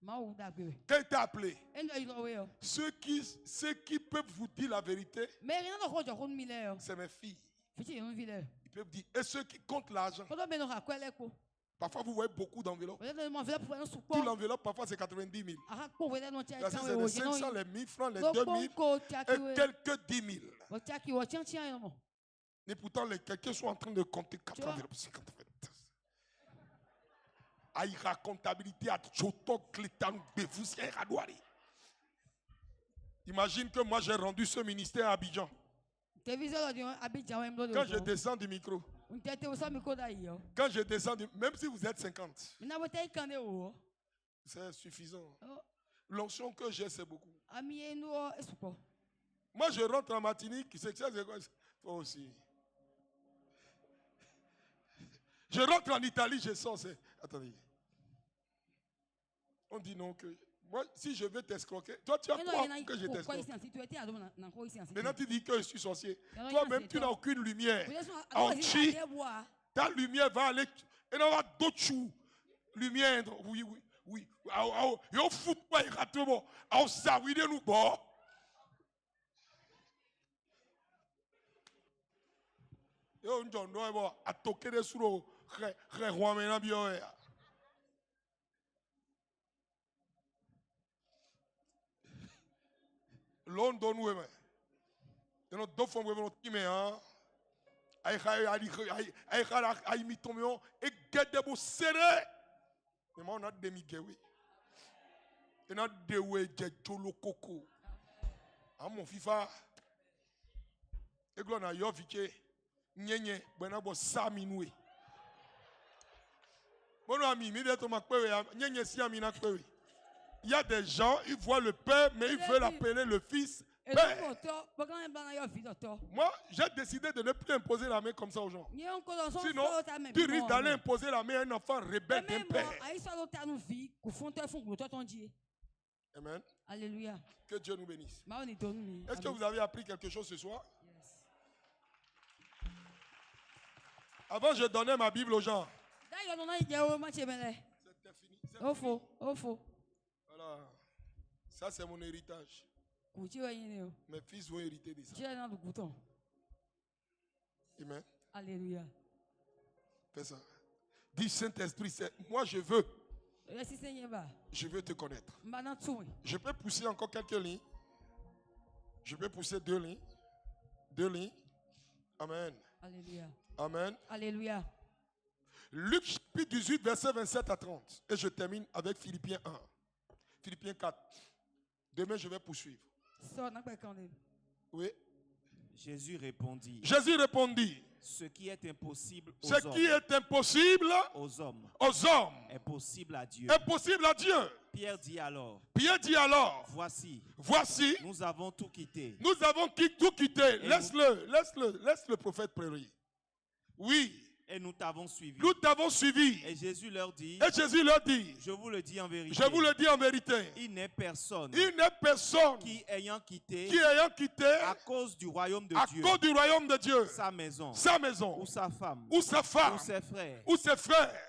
Quand il t'a appelé, ceux qui peuvent vous dire la vérité, c'est mes filles. Ils peuvent dire, et ceux qui comptent l'argent. Parfois, vous voyez beaucoup d'enveloppes. Tout l'enveloppe, parfois, c'est 90 000. C'est les 500, les 1000 francs, les 2000 et quelques 10 000. Et pourtant, quelqu'un sont en train de compter 4 enveloppes. 50 enveloppes. Aïra comptabilité à Tchotok, Clétan, Bévoussière, à Douari. Imagine que moi j'ai rendu ce ministère à Abidjan. Quand je descends du micro, quand je descends même si vous êtes 50, c'est suffisant. L'onction que j'ai, c'est beaucoup. Moi, je rentre en Martinique, c'est quoi? Toi aussi. Je rentre en Italie, je sens. Attendez. On dit non que... Moi, si je veux t'escroquer, toi, tu as quoi que je t'escroque? Maintenant, tu dis que je suis sorcier. Toi-même, tu n'as aucune lumière. Ta lumière va aller... Et on va d'autres lumière. Oui. Yo fout pas exactement. On s'arrête nous bon. Yo on doit bon à toquer des sous ré roi maintenant bien. London nous mais. Et nous deux fois nous qui mais hein. Aïe mitomio et gade bo serré. Mais moi on a demi-gueule. Et on a déwé jolo coco. Ah mon FIFA. Et gloire na yo vike. Nyenye bena bo saminoué. Mon ami, immédiatement nyenye si ami na kwewe. Il y a des gens, ils voient le père mais ils veulent appeler le fils. Père. Moi, j'ai décidé de ne plus imposer la main comme ça aux gens. Sinon, tu risques d'aller imposer la main à un enfant rebelle d'un père. Amen. Alléluia. Que Dieu nous bénisse. Est-ce que vous avez appris quelque chose ce soir? Avant, je donnais ma Bible aux gens. C'était fini. Voilà. Ça, c'est mon héritage. Mes fils vont hériter de ça. Amen. Alléluia. Fais ça. Dis Saint-Esprit, moi je veux te connaître. Je peux pousser encore quelques lignes. Je peux pousser 2 lignes. 2 lignes. Amen. Alléluia. Amen. Alléluia. Luc chapitre 18, verset 27 à 30. Et je termine avec Philippiens 1. Philippiens 4. Demain, je vais poursuivre. Oui. Jésus répondit. Ce qui est impossible aux hommes est possible à Dieu. Pierre dit alors. Voici. Nous avons tout quitté. Laisse le prophète prier. Oui. Et nous t'avons suivi. Et Jésus leur dit. Je vous le dis en vérité. Il n'est personne. Qui ayant quitté. À cause du royaume de Dieu. Sa maison. Ou sa femme. Ou ses frères.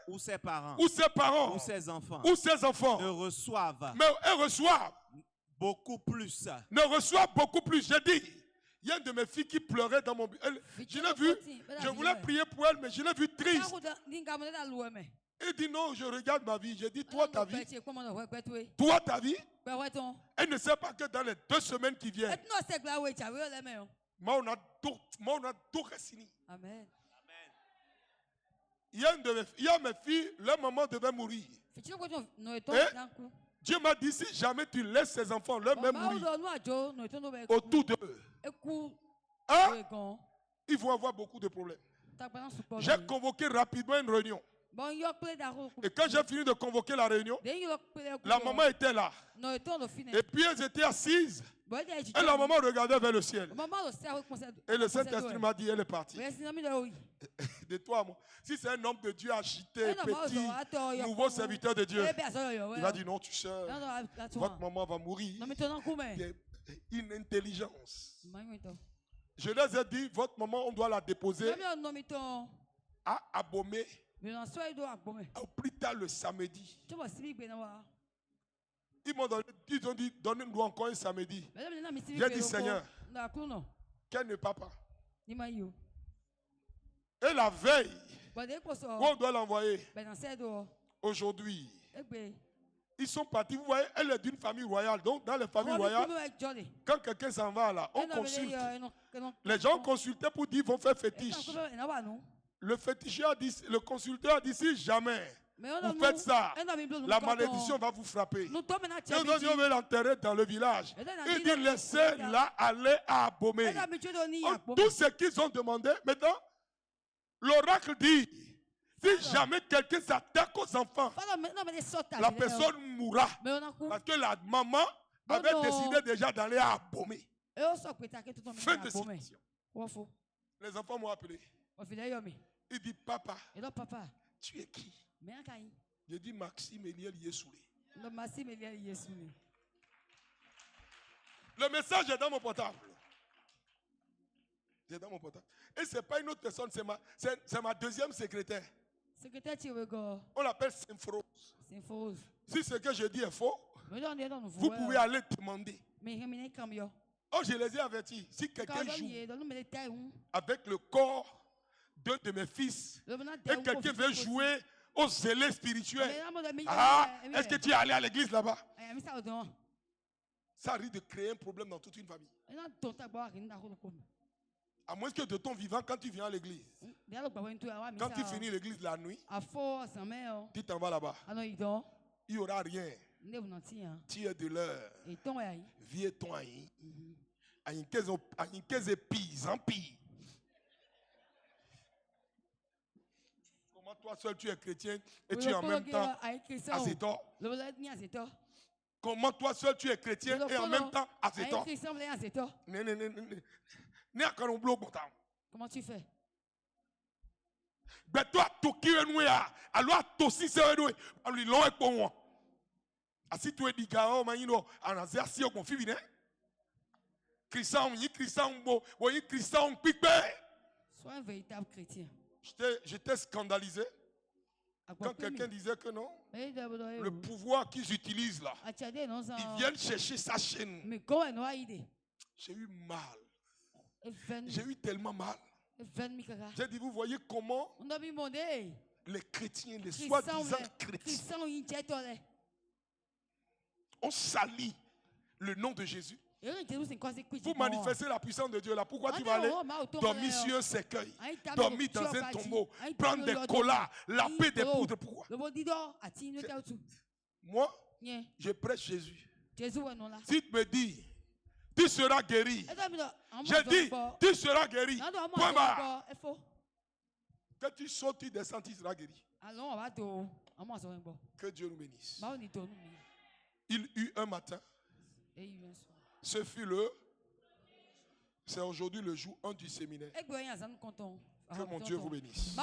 Ou ses parents. Ou ses enfants. Ne reçoivent. Beaucoup plus. J'ai dit. Il y a une de mes filles qui pleurait dans mon bureau. Je l'ai vu, je voulais prier pour elle, mais je l'ai vue triste. Elle dit non, je regarde ma vie. J'ai dit, toi ta vie. Elle ne sait pas que dans les 2 semaines qui viennent, on a tout récini. Amen. Il y a mes filles, leur maman devait mourir. Dieu m'a dit, si jamais tu laisses ces enfants, leur même mourir autour d'eux, ils vont avoir beaucoup de problèmes. J'ai convoqué rapidement une réunion. Et quand j'ai fini de convoquer la réunion, la maman était là. Et puis elles étaient assises. Et la maman regardait vers le ciel. Et le Saint-Esprit m'a dit, elle est partie. De toi, moi. Si c'est un homme de Dieu agité, petit, nouveau serviteur de Dieu, il va dire, non, tu sais, votre maman va mourir. Une intelligence. Je les ai dit, votre maman, on doit la déposer à Abomey. Au plus tard le samedi. Ils ont dit, donnez-nous encore un samedi. J'ai dit, Seigneur, quel ne papa? Et la veille, où on doit l'envoyer? Aujourd'hui. Ils sont partis, vous voyez, elle est d'une famille royale. Donc, dans les familles royales, quand quelqu'un s'en va là, on consulte. Les gens consultaient pour dire qu'ils vont faire fétiche. Le féticheur a dit, le consulteur a dit, si jamais vous faites ça, la malédiction va vous frapper. Et aujourd'hui, on veut l'enterrer dans le village. Il dit, laissez-la aller à Abomey. Tout ce qu'ils ont demandé, maintenant, l'oracle dit, Si jamais quelqu'un s'attaque aux enfants, la personne mourra. Parce que la maman avait décidé déjà d'aller à Abomey. Fin de citation. Les enfants m'ont appelé. Il dit, papa, tu es qui? Je dis, Maxime Eliel Yesoulé. Le message est dans mon portable. C'est dans mon portable. Et ce n'est pas une autre personne, c'est ma deuxième secrétaire. On l'appelle Symphorose. Si ce que je dis est faux, vous pouvez aller demander. Oh, je les ai avertis. Si quelqu'un joue avec le corps d'un de mes fils et quelqu'un veut jouer aux zélés spirituels, est-ce que tu es allé à l'église là-bas? Ça risque de créer un problème dans toute une famille. À moins que de ton vivant, quand tu viens à l'église, quand tu finis l'église la nuit, tu t'en vas là-bas. Il n'y aura rien. Tu es de l'heure. Viens ton aïe. Aïe, qu'est-ce épise, en pire. Comment toi seul tu es chrétien et tu es en même temps azétor? Comment toi seul tu es chrétien et en même temps azétor? Comment tu fais? Ben toi, tu es alors tu es lui long pour moi. Si tu es dit gao manino anazia si au conflit ne. Christian bo, voyez Christian pique. Sois un véritable chrétien. J'étais scandalisé quand quelqu'un disait que non. Le pouvoir qu'ils utilisent là, ils viennent chercher sa chaîne. J'ai eu mal. J'ai eu tellement mal. J'ai dit, vous voyez comment les chrétiens, les soi-disant chrétiens, ont sali le nom de Jésus. Vous manifestez la puissance de Dieu là. Pourquoi tu vas aller dormir sur un cercueil, dormir dans un tombeau, prendre des colas, laper des poudres? Pourquoi? Moi, je prêche Jésus. Si tu me dis, tu seras guéri. J'ai dit, tu seras guéri. Point barre. Que tu sautes, tu descends, tu seras guéri. Que Dieu nous bénisse. Il eut un matin. Ce fut c'est aujourd'hui le jour 1 du séminaire. Que mon Dieu vous bénisse.